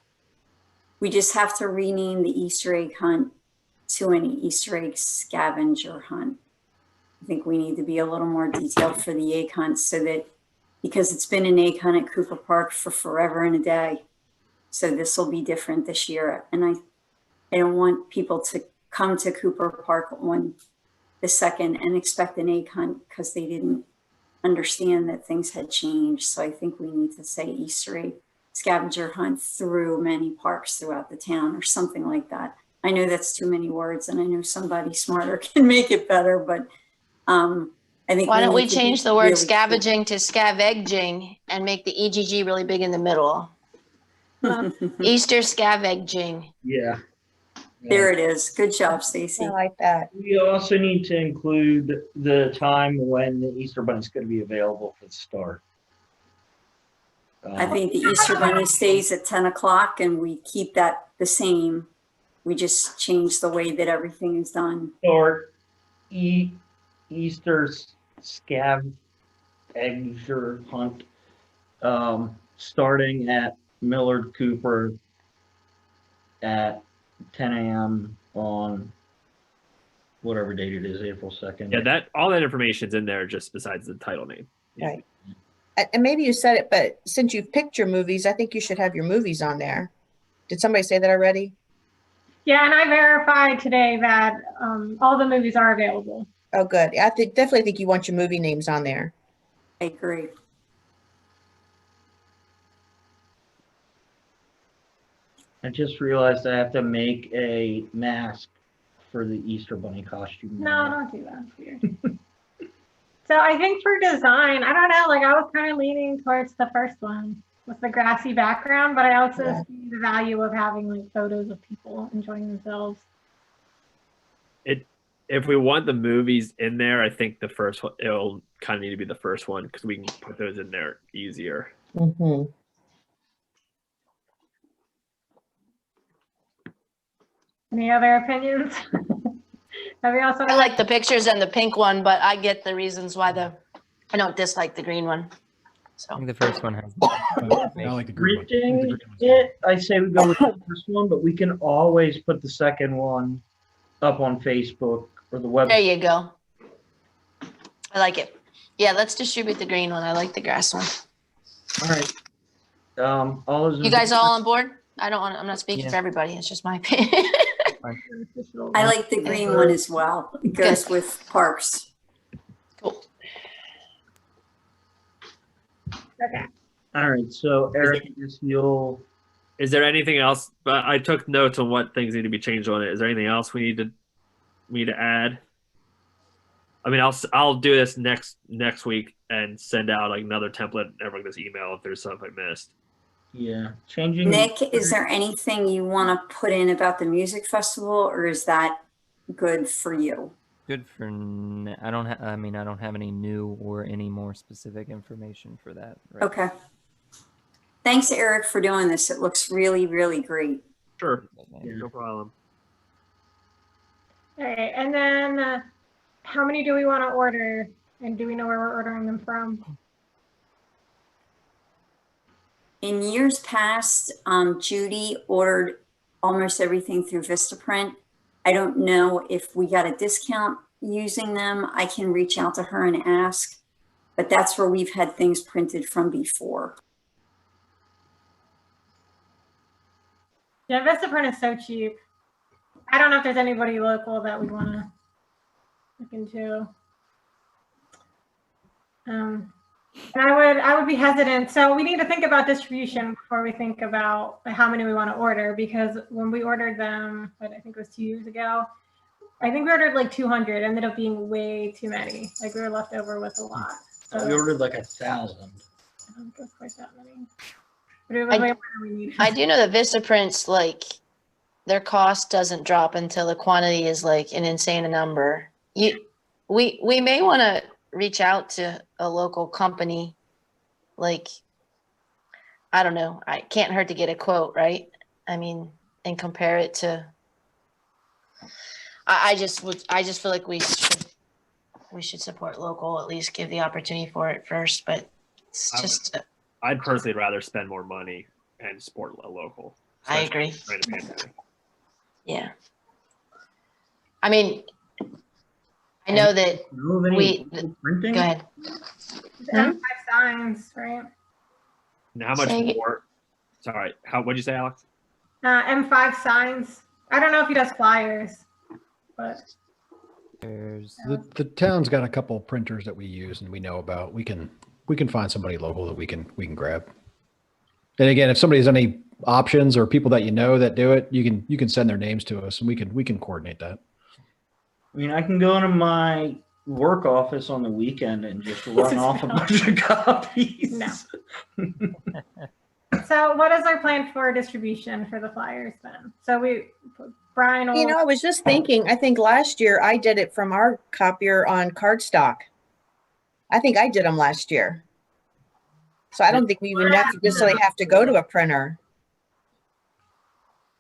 We just have to rename the Easter egg hunt to an Easter egg scavenger hunt. I think we need to be a little more detailed for the egg hunt so that, because it's been an egg hunt at Cooper Park for forever and a day. So this will be different this year. And I don't want people to come to Cooper Park on the 2nd and expect an egg hunt because they didn't understand that things had changed. So I think we need to say Easter egg scavenger hunt through many parks throughout the town or something like that. I know that's too many words and I know somebody smarter can make it better, but I think Why don't we change the word really scavenging to scavenging and make the EGG really big in the middle? Easter scavenging. Yeah. There it is. Good job, Stacy. I like that. We also need to include the time when the Easter Bunny is going to be available for the start. I think the Easter Bunny stays at 10 o'clock and we keep that the same. We just change the way that everything is done. Start Easter scavenger hunt starting at Millard Cooper at 10 a.m. on whatever date it is, April 2nd. Yeah, all that information's in there just besides the title name. Right. And maybe you said it, but since you've picked your movies, I think you should have your movies on there. Did somebody say that already? Yeah, and I verified today that all the movies are available. Oh, good. I definitely think you want your movie names on there. I agree. I just realized I have to make a mask for the Easter Bunny costume. No, don't do that. It's weird. So I think for design, I don't know, like I was kind of leaning towards the first one with the grassy background, but I also see the value of having like photos of people enjoying themselves. If we want the movies in there, I think the first one, it'll kind of need to be the first one because we can put those in there easier. Mm-hmm. Any other opinions? I like the pictures and the pink one, but I get the reasons why I don't dislike the green one. So I think the first one has. I like the green one. Reaching it, I say we go with the first one, but we can always put the second one up on Facebook or the website. there you go. I like it. Yeah, let's distribute the green one. I like the grass one. All right. All those. You guys all on board? I'm not speaking for everybody. It's just my opinion. I like the green one as well. It goes with parks. Cool. Okay. All right. So Eric, Is there anything else? But I took notes on what things need to be changed on it. Is there anything else we need to add? I mean, I'll do this next week and send out like another template. Everyone this email if there's something I missed. Yeah, changing. Nick, is there anything you want to put in about the music festival, or is that good for you? Good for. I don't have any new or any more specific information for that. Right. Okay. Thanks, Eric, for doing this. It looks really, really great. Sure. No problem. All right, and then how many do we want to order, and do we know where we're ordering them from? In years past, Judy ordered almost everything through Vistaprint. I don't know if we got a discount using them. I can reach out to her and ask. but that's where we've had things printed from before. Yeah, Vistaprint is so cheap. I don't know if there's anybody local that we want to look into. And I would be hesitant. So we need to think about distribution before we think about how many we want to order, because when we ordered them, I think it was 2 years ago, I think we ordered like 200, ended up being way too many. Like we were left over with a lot. So We ordered like 1,000. I don't think it was quite that many. But it was way more than we needed. I do know that Vistaprints, like, their cost doesn't drop until the quantity is like an insane number. We may want to reach out to a local company, like, I don't know, I can't hurt to get a quote, right? I mean, and compare it to, I just feel like we should support local, at least give the opportunity for it first, but it's just. I'd personally rather spend more money and support a local. I agree. During the pandemic. Yeah. I mean, I know that printing? go ahead. M5 signs, right? Now, how much more? Sorry, what'd you say, Alex? M5 signs. I don't know if he does flyers, but the town's got a couple printers that we use and we know about. We can find somebody local that we can grab. And again, if somebody has any options or people that you know that do it, you can send their names to us and we can coordinate that. I mean, I can go into my work office on the weekend and just run off a bunch of copies. No. So what is our plan for distribution for the flyers then? So Brian will... You know, I was just thinking, I think last year I did it from our copier on cardstock. I think I did them last year. So I don't think we even necessarily have to go to a printer.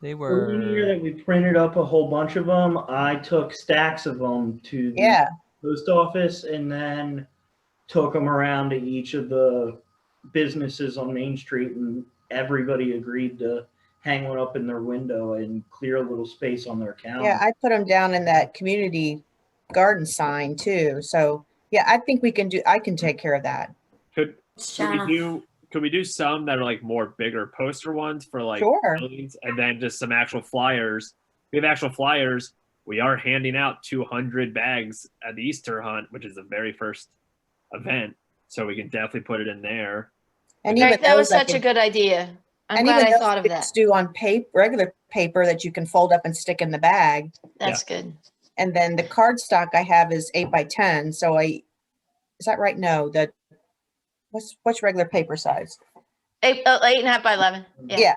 They The one year were. that we printed up a whole bunch of them, I took stacks of them to the post office and then took them around to each of the businesses on Main Street, and everybody agreed to hang one up in their window and clear a little space on their counter. Yeah, I put them down in that community garden sign too. So yeah, I think I can take care of that. Could we do some that are like more bigger poster ones for like buildings, and then just some actual flyers? We have actual flyers. We are handing out 200 bags at the Easter hunt, which is the very first event. So we can definitely put it in there. And even that was such a good idea. I'm glad I thought of that. Do on regular paper that you can fold up and stick in the bag. That's good. And then the cardstock I have is 8 by 10. So is that right? No, what's regular paper size? 8.5 by 11. Yeah.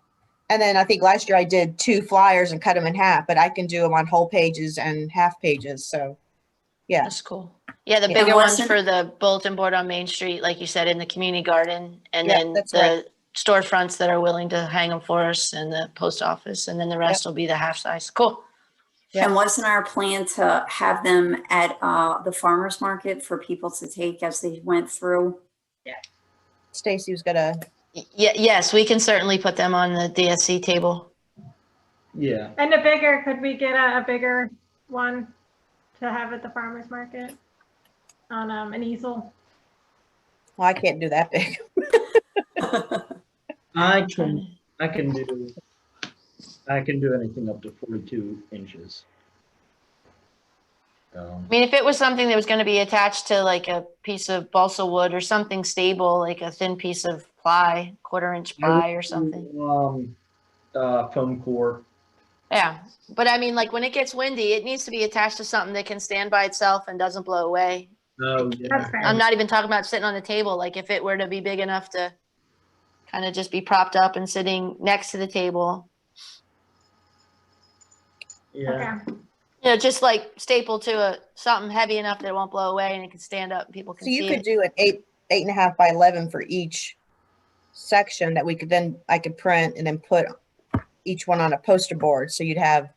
And then I think last year I did 2 flyers and cut them in half, but I can do them on whole pages and half pages. So yeah. That's cool. Yeah, the bigger ones for the bulletin board on Main Street, like you said, in the community garden, and then the storefronts that are willing to hang them for us, and the post office, and then the rest will be the half size. Cool. Yeah. And wasn't our plan to have them at the farmers market for people to take as they went through? Yeah. Stacy was gonna. Yes, we can certainly put them on the DSC table. Yeah. And could we get a bigger one to have at the farmers market on an easel? Well, I can't do that big. I can do anything up to 42 inches. I mean, if it was something that was going to be attached to like a piece of balsa wood or something stable, like a thin piece of ply, 1/4 inch ply or something. Foam core. Yeah, but I mean, like when it gets windy, it needs to be attached to something that can stand by itself and doesn't blow away. Oh, yeah. I'm not even talking about sitting on the table. Like if it were to be big enough to kind of just be propped up and sitting next to the table. Yeah. Okay. You know, just like staple to something heavy enough that it won't blow away and it can stand up and people can see it. So you could do an 8.5 by 11 for each section that I could print and then put each one on a poster board. So you'd have,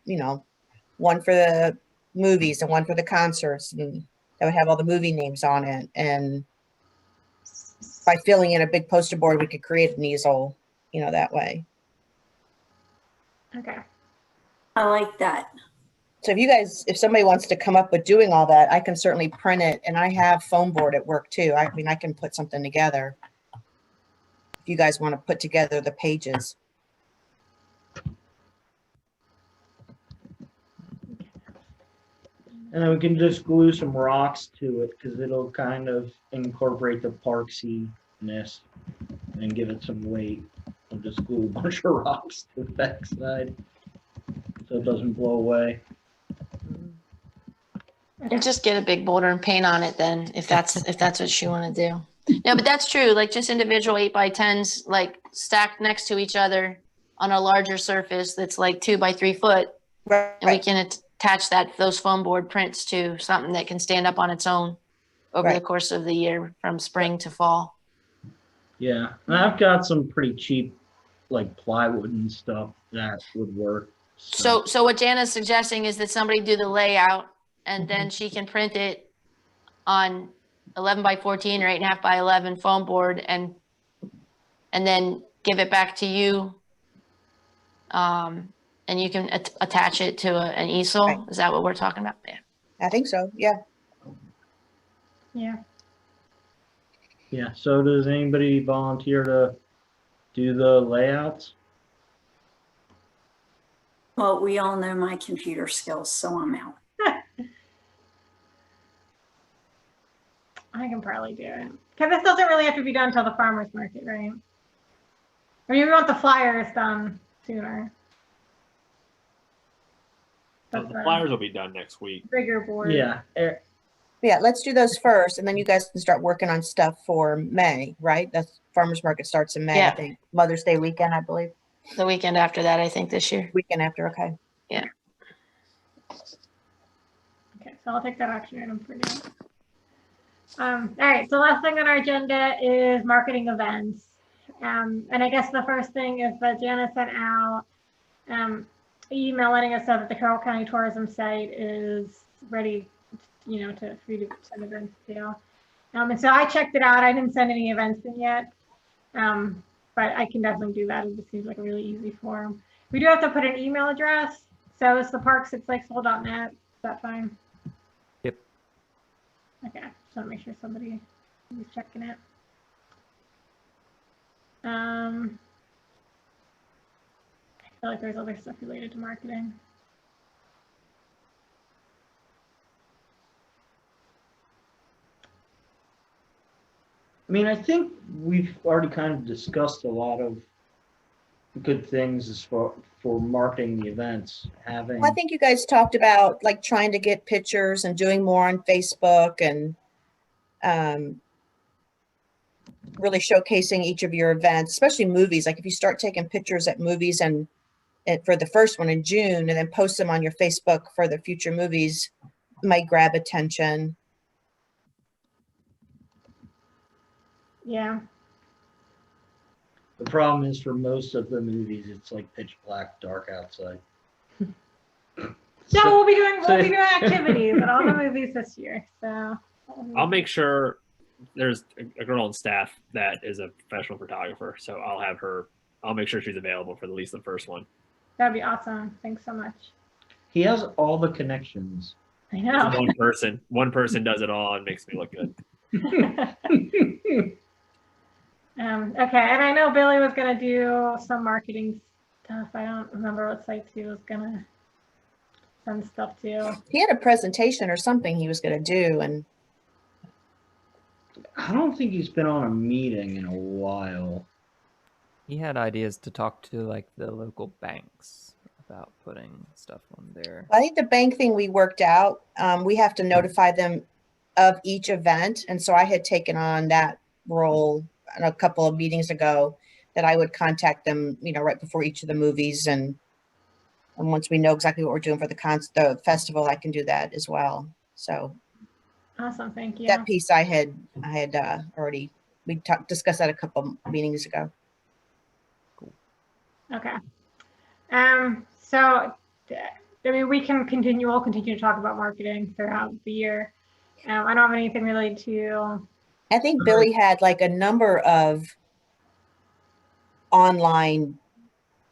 one for the movies and one for the concerts, and that would have all the movie names on it. And by filling in a big poster board, we could create an easel, that way. Okay. I like that. So if somebody wants to come up with doing all that, I can certainly print it, and I have foam board at work too. I mean, I can put something together. If you guys want to put together the pages. And then we can just glue some rocks to it because it'll kind of incorporate the parksy-ness and give it some weight. We'll just glue a bunch of rocks to the backside so it doesn't blow away. And just get a big boulder and paint on it then, if that's what you want to do. No, but that's true. Like just individual 8x10s, like stacked next to each other on a larger surface that's like 2 by 3 foot, Right. and we can attach those foam board prints to something that can stand up on its own over the Right. course of the year from spring to fall. Yeah, and I've got some pretty cheap, like plywood and stuff that would work. So what Jana's suggesting is that somebody do the layout, and then she can print it on 11 by 14 or 8.5 by 11 foam board, and then give it back to you. And you can attach it to an easel. Right. Is that what we're talking about? Yeah. I think so. Yeah. Yeah. Yeah, so does anybody volunteer to do the layouts? Well, we all know my computer skills, so I'm out. I can probably do it. Because this doesn't really have to be done until the farmer's market, right? I mean, we want the flyers done sooner. The flyers will be done next week. Bigger board. Yeah, Yeah, let's do those first, and then you guys can start working on stuff for May, right? That's farmer's market starts in May, I Yeah. think. Mother's Day weekend, I believe. The weekend after that, I think this year. Weekend after, okay. Okay, so I'll take that action item for now. All right, so last thing on our agenda is marketing events. And I guess the first thing is that Jana sent out email letting us know that the Carroll County Tourism site is ready, for you to send events to. And so I checked it out. I didn't send any events in yet, but I can definitely do that. It just seems like a really easy form. We do have to put an email address. So it's theparks@sykesville.net. Is that fine? Yep. Okay, just want to make sure somebody is checking it. I feel like there's other stuff related to marketing. I mean, I think we've already kind of discussed a lot of good things as for marketing the events. Well, I think you guys talked about like trying to get pictures and doing more on Facebook and really showcasing each of your events, especially movies. Like if you start taking pictures at movies and for the first one in June and then post them on your Facebook for the future movies, might grab attention. Yeah. The problem is for most of the movies, it's like pitch black, dark outside. So we'll be doing activities at all the movies this year. So I'll make sure there's a girl on staff that is a professional photographer, so I'll make sure she's available for at least the first one. that'd be awesome. Thanks so much. He has all the connections. I know. One person does it all and makes me look good. Okay, and I know Billy was gonna do some marketing stuff. I don't remember what sites he was gonna send stuff to. He had a presentation or something he was going to do, and I don't think he's been on a meeting in a while. He had ideas to talk to like the local banks about putting stuff on there. I think the bank thing we worked out. We have to notify them of each event, and so I had taken on that role a couple of meetings ago. That I would contact them, right before each of the movies, and once we know exactly what we're doing for the festival, I can do that as well. So Awesome, thank you. that piece I had already discussed that a couple meetings ago. Okay. So, I mean, we'll continue to talk about marketing throughout the year. I don't have anything related to. I think Billy had like a number of online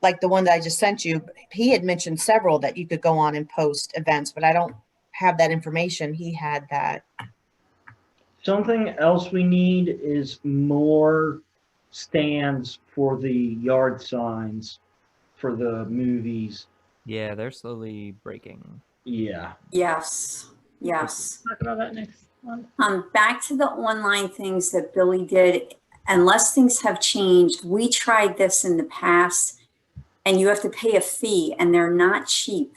like the one that I just sent you, he had mentioned several that you could go on and post events, but I don't have that information. He had that. Something else we need is more stands for the yard signs for the movies. Yeah, they're slowly breaking. Yeah. Yes, yes. Talk about that next one. Back to the online things that Billy did, unless things have changed, we tried this in the past and you have to pay a fee and they're not cheap.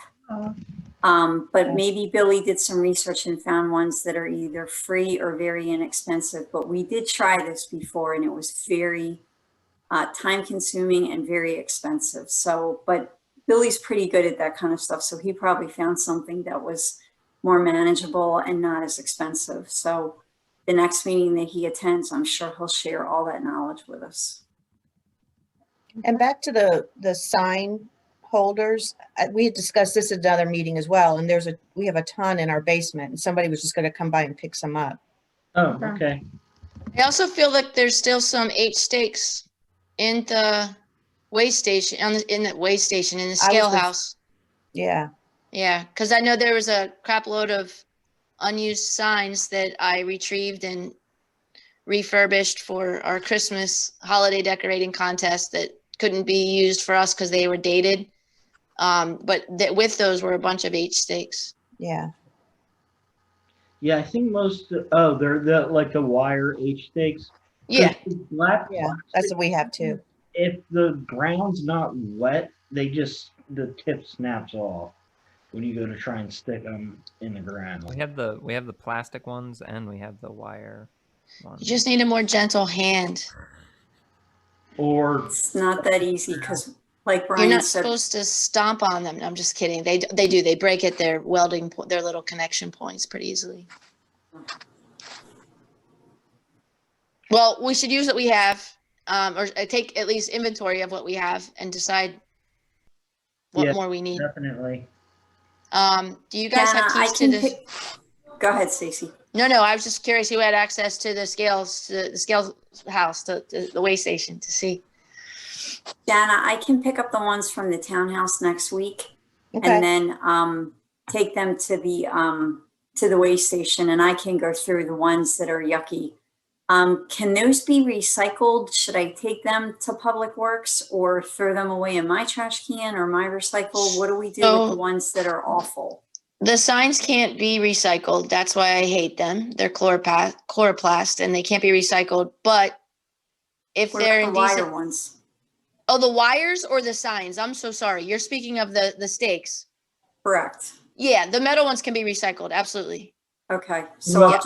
But maybe Billy did some research and found ones that are either free or very inexpensive. But we did try this before and it was very time consuming and very expensive. So, but Billy's pretty good at that kind of stuff. So he probably found something that was more manageable and not as expensive. So the next meeting that he attends, I'm sure he'll share all that knowledge with us. And back to the sign holders, we had discussed this at another meeting as well. And we have a ton in our basement and somebody was just going to come by and pick some up. Oh, okay. I also feel like there's still some H stakes in the way station, in the scale house. Yeah. Yeah, because I know there was a crap load of unused signs that I retrieved and refurbished for our Christmas holiday decorating contest that couldn't be used for us because they were dated. But with those were a bunch of H stakes. Yeah. Yeah, I think most, they're like the wire H stakes. Yeah. Yeah, that's what we have too. If the ground's not wet, the tip snaps off when you go to try and stick them in the ground. We have the plastic ones and we have the wire ones. You just need a more gentle hand. Or it's not that easy because, like Brian said, you're not said, supposed to stomp on them. No, I'm just kidding. They do. They break at their welding, their little connection points pretty easily. Well, we should use what we have, or take at least inventory of what we have and decide what more we need. Definitely. Do you guys have keys to this? Go ahead, Stacy. No, I was just curious who had access to the scales, to the scales house, to the weigh station to see. Dana, I can pick up the ones from the townhouse next week, Okay. and then take them to the weigh station, and I can go through the ones that are yucky. Can those be recycled? Should I take them to Public Works or throw them away in my trash can or my recycle? What do we do with the ones that are awful? The signs can't be recycled. That's why I hate them. They're chloroplast and they can't be recycled. But if they're in wire ones. Oh, the wires or the signs? I'm so sorry. You're speaking of the stakes. Correct. Yeah, the metal ones can be recycled. Absolutely. Okay, so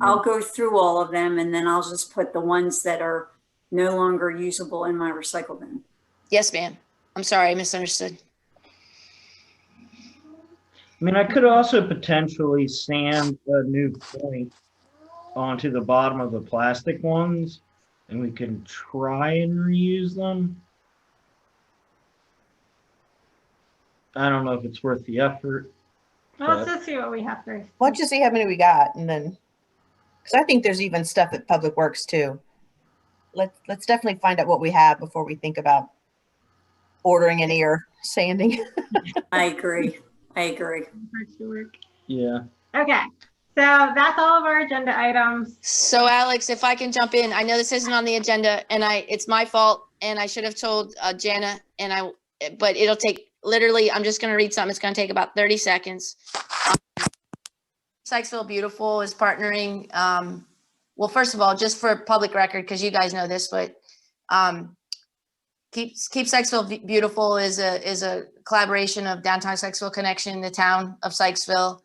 I'll go through all of them and then I'll just put the ones that are no longer usable in my recycle bin. Yes, ma'am. I'm sorry, I misunderstood. I mean, I could also potentially sand a new point onto the bottom of the plastic ones and we can try and reuse them. I don't know if it's worth the effort. Well, let's just see what we have first. Why don't you see how many we got, and then, because I think there's even stuff at Public Works too. Let's definitely find out what we have before we think about ordering any or sanding. I agree. Yeah. Okay, so that's all of our agenda items. So Alex, if I can jump in, I know this isn't on the agenda, and it's my fault, and I should have told Jana, but it'll take. Literally, I'm just going to read something. It's going to take about 30 seconds. Sykesville Beautiful is partnering. Well, first of all, just for public record, because you guys know this, but Keep Sykesville Beautiful is a collaboration of Downtown Sykesville Connection, the town of Sykesville,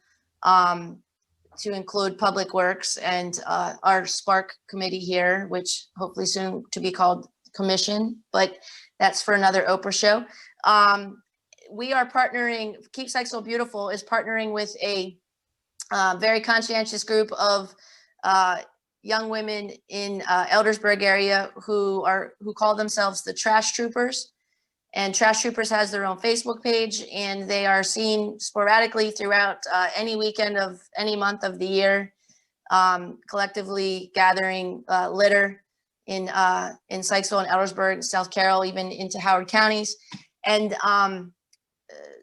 to include Public Works and our Spark committee here, which hopefully soon to be called Commission, but that's for another Oprah show. We are partnering, Keep Sykesville Beautiful is partnering with a very conscientious group of young women in Eldersburg area who call themselves the Trash Troopers. And Trash Troopers has their own Facebook page, and they are seen sporadically throughout any weekend of any month of the year, collectively gathering litter in Sykesville and Eldersburg, South Carroll, even into Howard counties. And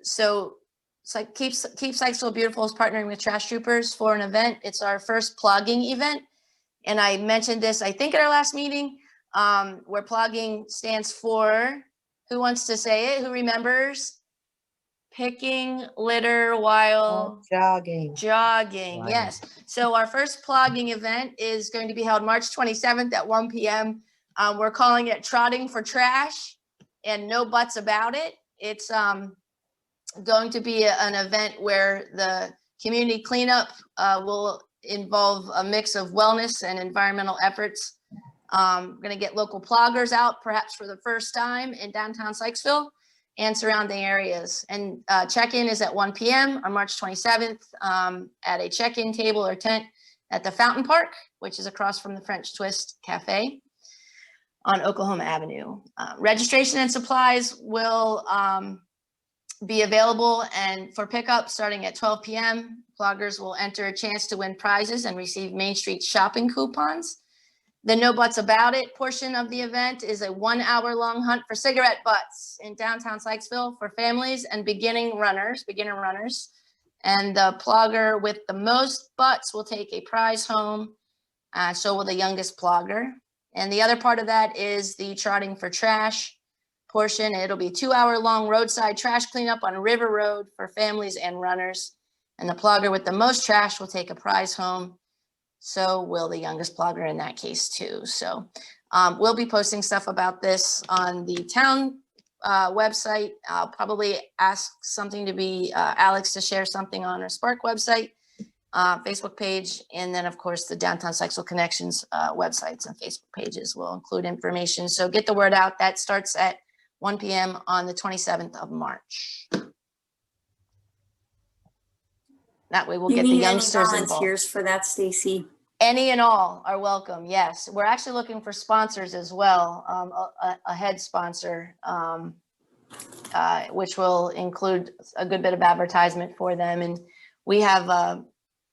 so it's like Keep Sykesville Beautiful is partnering with Trash Troopers for an event. It's our first plogging event. And I mentioned this, I think, at our last meeting, where plogging stands for, who wants to say it? Who remembers? Picking litter while jogging. Jogging, yes. So our first plogging event is going to be held March 27th at 1 p.m. We're calling it Trotting for Trash, and no buts about it. It's going to be an event where the community cleanup will involve a mix of wellness and environmental efforts. We're going to get local ploggers out, perhaps for the first time in downtown Sykesville and surrounding areas. And check-in is at 1 p.m. on March 27th at a check-in table or tent at the Fountain Park, which is across from the French Twist Cafe on Oklahoma Avenue. Registration and supplies will be available and for pickup starting at 12 p.m. Ploggers will enter a chance to win prizes and receive Main Street shopping coupons. The no buts about it portion of the event is a 1 hour long hunt for cigarette butts in downtown Sykesville for families and beginner runners. And the plogger with the most butts will take a prize home. So will the youngest plogger. And the other part of that is the Trotting for Trash portion. It'll be 2 hour long roadside trash cleanup on River Road for families and runners. And the plogger with the most trash will take a prize home. So will the youngest plogger in that case too. So we'll be posting stuff about this on the town website. I'll probably ask something to be Alex to share something on our Spark website, Facebook page. And then of course the Downtown Sykesville Connections websites and Facebook pages will include information. So get the word out. That starts at 1 p.m. on the 27th of March. That way we'll get the youngsters involved. Volunteers for that, Stacy? Any and all are welcome. Yes, we're actually looking for sponsors as well. A head sponsor, which will include a good bit of advertisement for them. And we have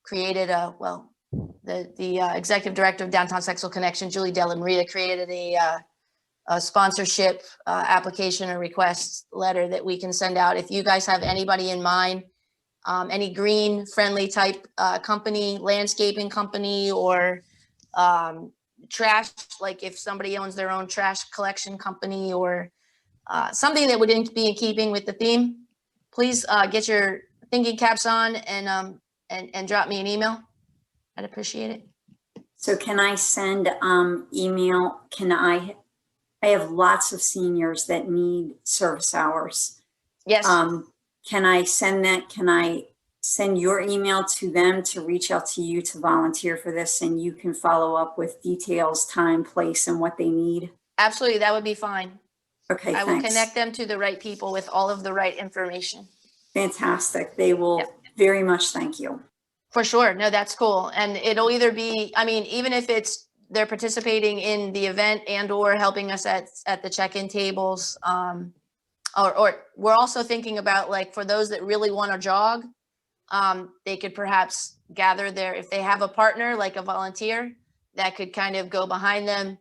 created the executive director of Downtown Sykesville Connection, Julie Della Maria, created a sponsorship application or request letter that we can send out. If you guys have anybody in mind, any green friendly type company, landscaping company, or trash, like if somebody owns their own trash collection company or something that would be in keeping with the theme, please get your thinking caps on and drop me an email. I'd appreciate it. So can I send email? I have lots of seniors that need service hours. Yes. Can I send that? Can I send your email to them to reach out to you to volunteer for this, and you can follow up with details, time, place, and what they need? Absolutely, that would be fine. Okay, I will connect them to the right people with all of the right information. Fantastic. They will very much thank you. For sure. No, that's cool. And it'll either be, I mean, even if they're participating in the event and or helping us at the check-in tables, or we're also thinking about, like, for those that really want to jog, they could perhaps gather there. If they have a partner, like a volunteer, that could kind of go behind them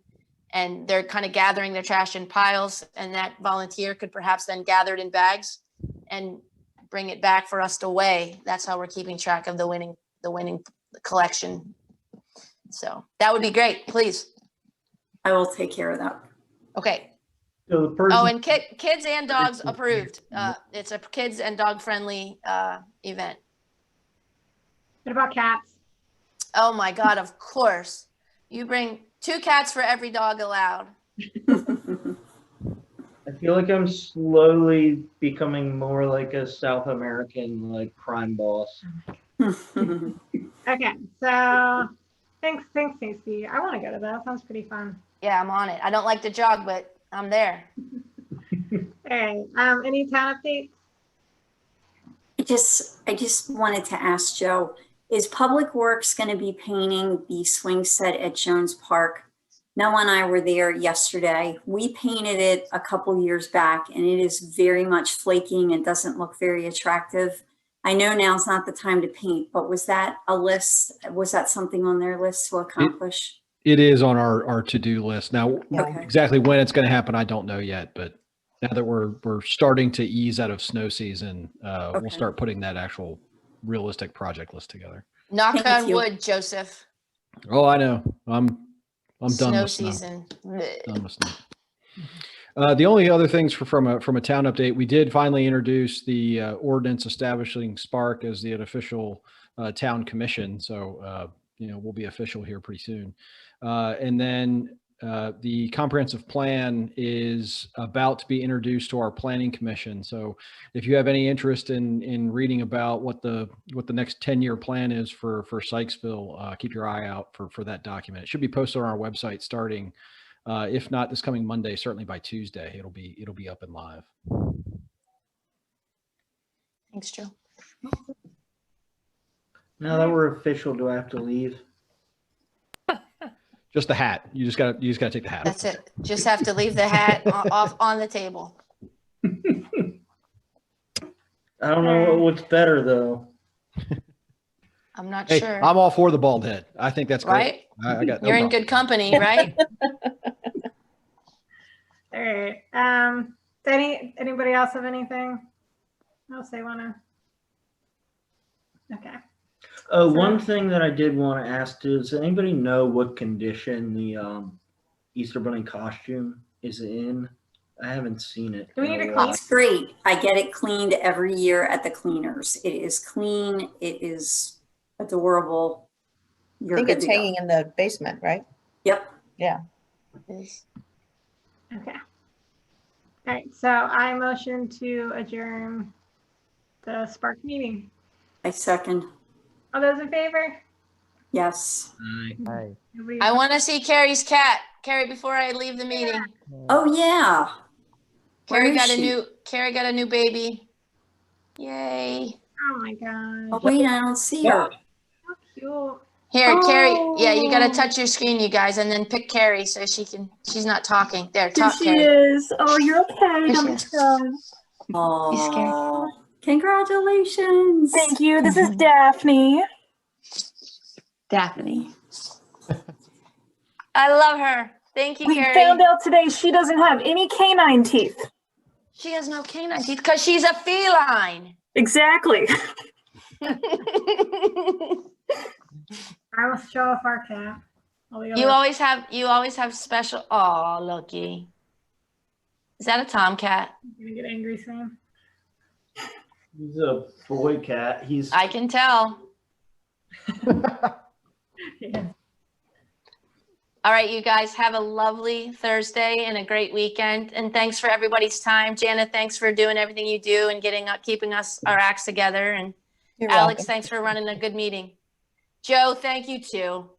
and they're kind of gathering their trash in piles, and that volunteer could perhaps then gather it in bags and bring it back for us to weigh. That's how we're keeping track of the winning collection. So that would be great. Please. I will take care of that. Okay. So the person, And kids and dogs approved. It's a kids and dog friendly event. What about cats? Oh my God, of course. You bring 2 cats for every dog allowed. I feel like I'm slowly becoming more like a South American, like, crime boss. Okay, so thanks, Stacey. I want to go to that. Sounds pretty fun. Yeah, I'm on it. I don't like to jog, but I'm there. All right. Any town updates? I just wanted to ask Joe, is Public Works going to be painting the swing set at Jones Park? Noah and I were there yesterday. We painted it a couple years back, and it is very much flaking and doesn't look very attractive. I know now's not the time to paint, but was that a list? Was that something on their list to accomplish? It is on our to-do list. Now, Okay. exactly when it's going to happen, I don't know yet, but now that we're starting to ease out of snow season, Okay. we'll start putting that actual realistic project list together. Knock Thank on you. wood, Joseph. Oh, I know. I'm done Snow with snow. season. Done with snow. The only other things from a town update, we did finally introduce the ordinance establishing Spark as the official town commission. So we'll be official here pretty soon. And then the comprehensive plan is about to be introduced to our planning commission. So if you have any interest in reading about what the next 10-year plan is for Sykesville, keep your eye out for that document. It should be posted on our website starting, if not this coming Monday, certainly by Tuesday, it'll be up and live. Thanks, Joe. Now that we're official, do I have to leave? Just the hat. You just gotta take the hat. That's it. Just have to leave the hat off on the table. I don't know what's better though. I'm not Hey, sure. I'm all for the bald head. I think that's great. Right? I got no You're in problem. good company, right? All right. Anybody else have anything else they want to? Okay. One thing that I did want to ask, does anybody know what condition the Easter Bunny costume is in? I haven't seen it. Do we need in to a while. It's great. I get it cleaned every year at the cleaners. It is clean. It is adorable. I You're think good it's to go. hanging in the basement, right? Yep. Yeah. Okay. All right. So I motion to adjourn the Spark meeting. I second. All those in favor? Yes. Hi. Nobody- I want to see Carrie's cat. Carrie, before I leave the meeting. Oh yeah. Where Carrie is got she? a new baby. Yay. Oh my Oh gosh. wait, I don't see her. How cute. Here, Carrie. Yeah, you got to Oh. touch your screen, you guys, and then pick Carrie so she's not talking. There, Here talk, she Carrie. is. Oh, you're okay. Here Don't she be is. scared. Oh, congratulations. Thank you. This is Daphne. Daphne. I love her. Thank you, We Carrie. found out today she doesn't have any canine teeth. She has no canine teeth because she's a feline. Exactly. I will show off our cat. All the You other- always have special. Oh, looky. Is that a tomcat? I'm gonna get angry soon. He's a boy cat. He's I can tell. Yeah. All right, you guys have a lovely Thursday and a great weekend. And thanks for everybody's time. Jana, thanks for doing everything you do and keeping us our acts together. And You're Alex, welcome. thanks for running a good meeting. Joe, thank you too.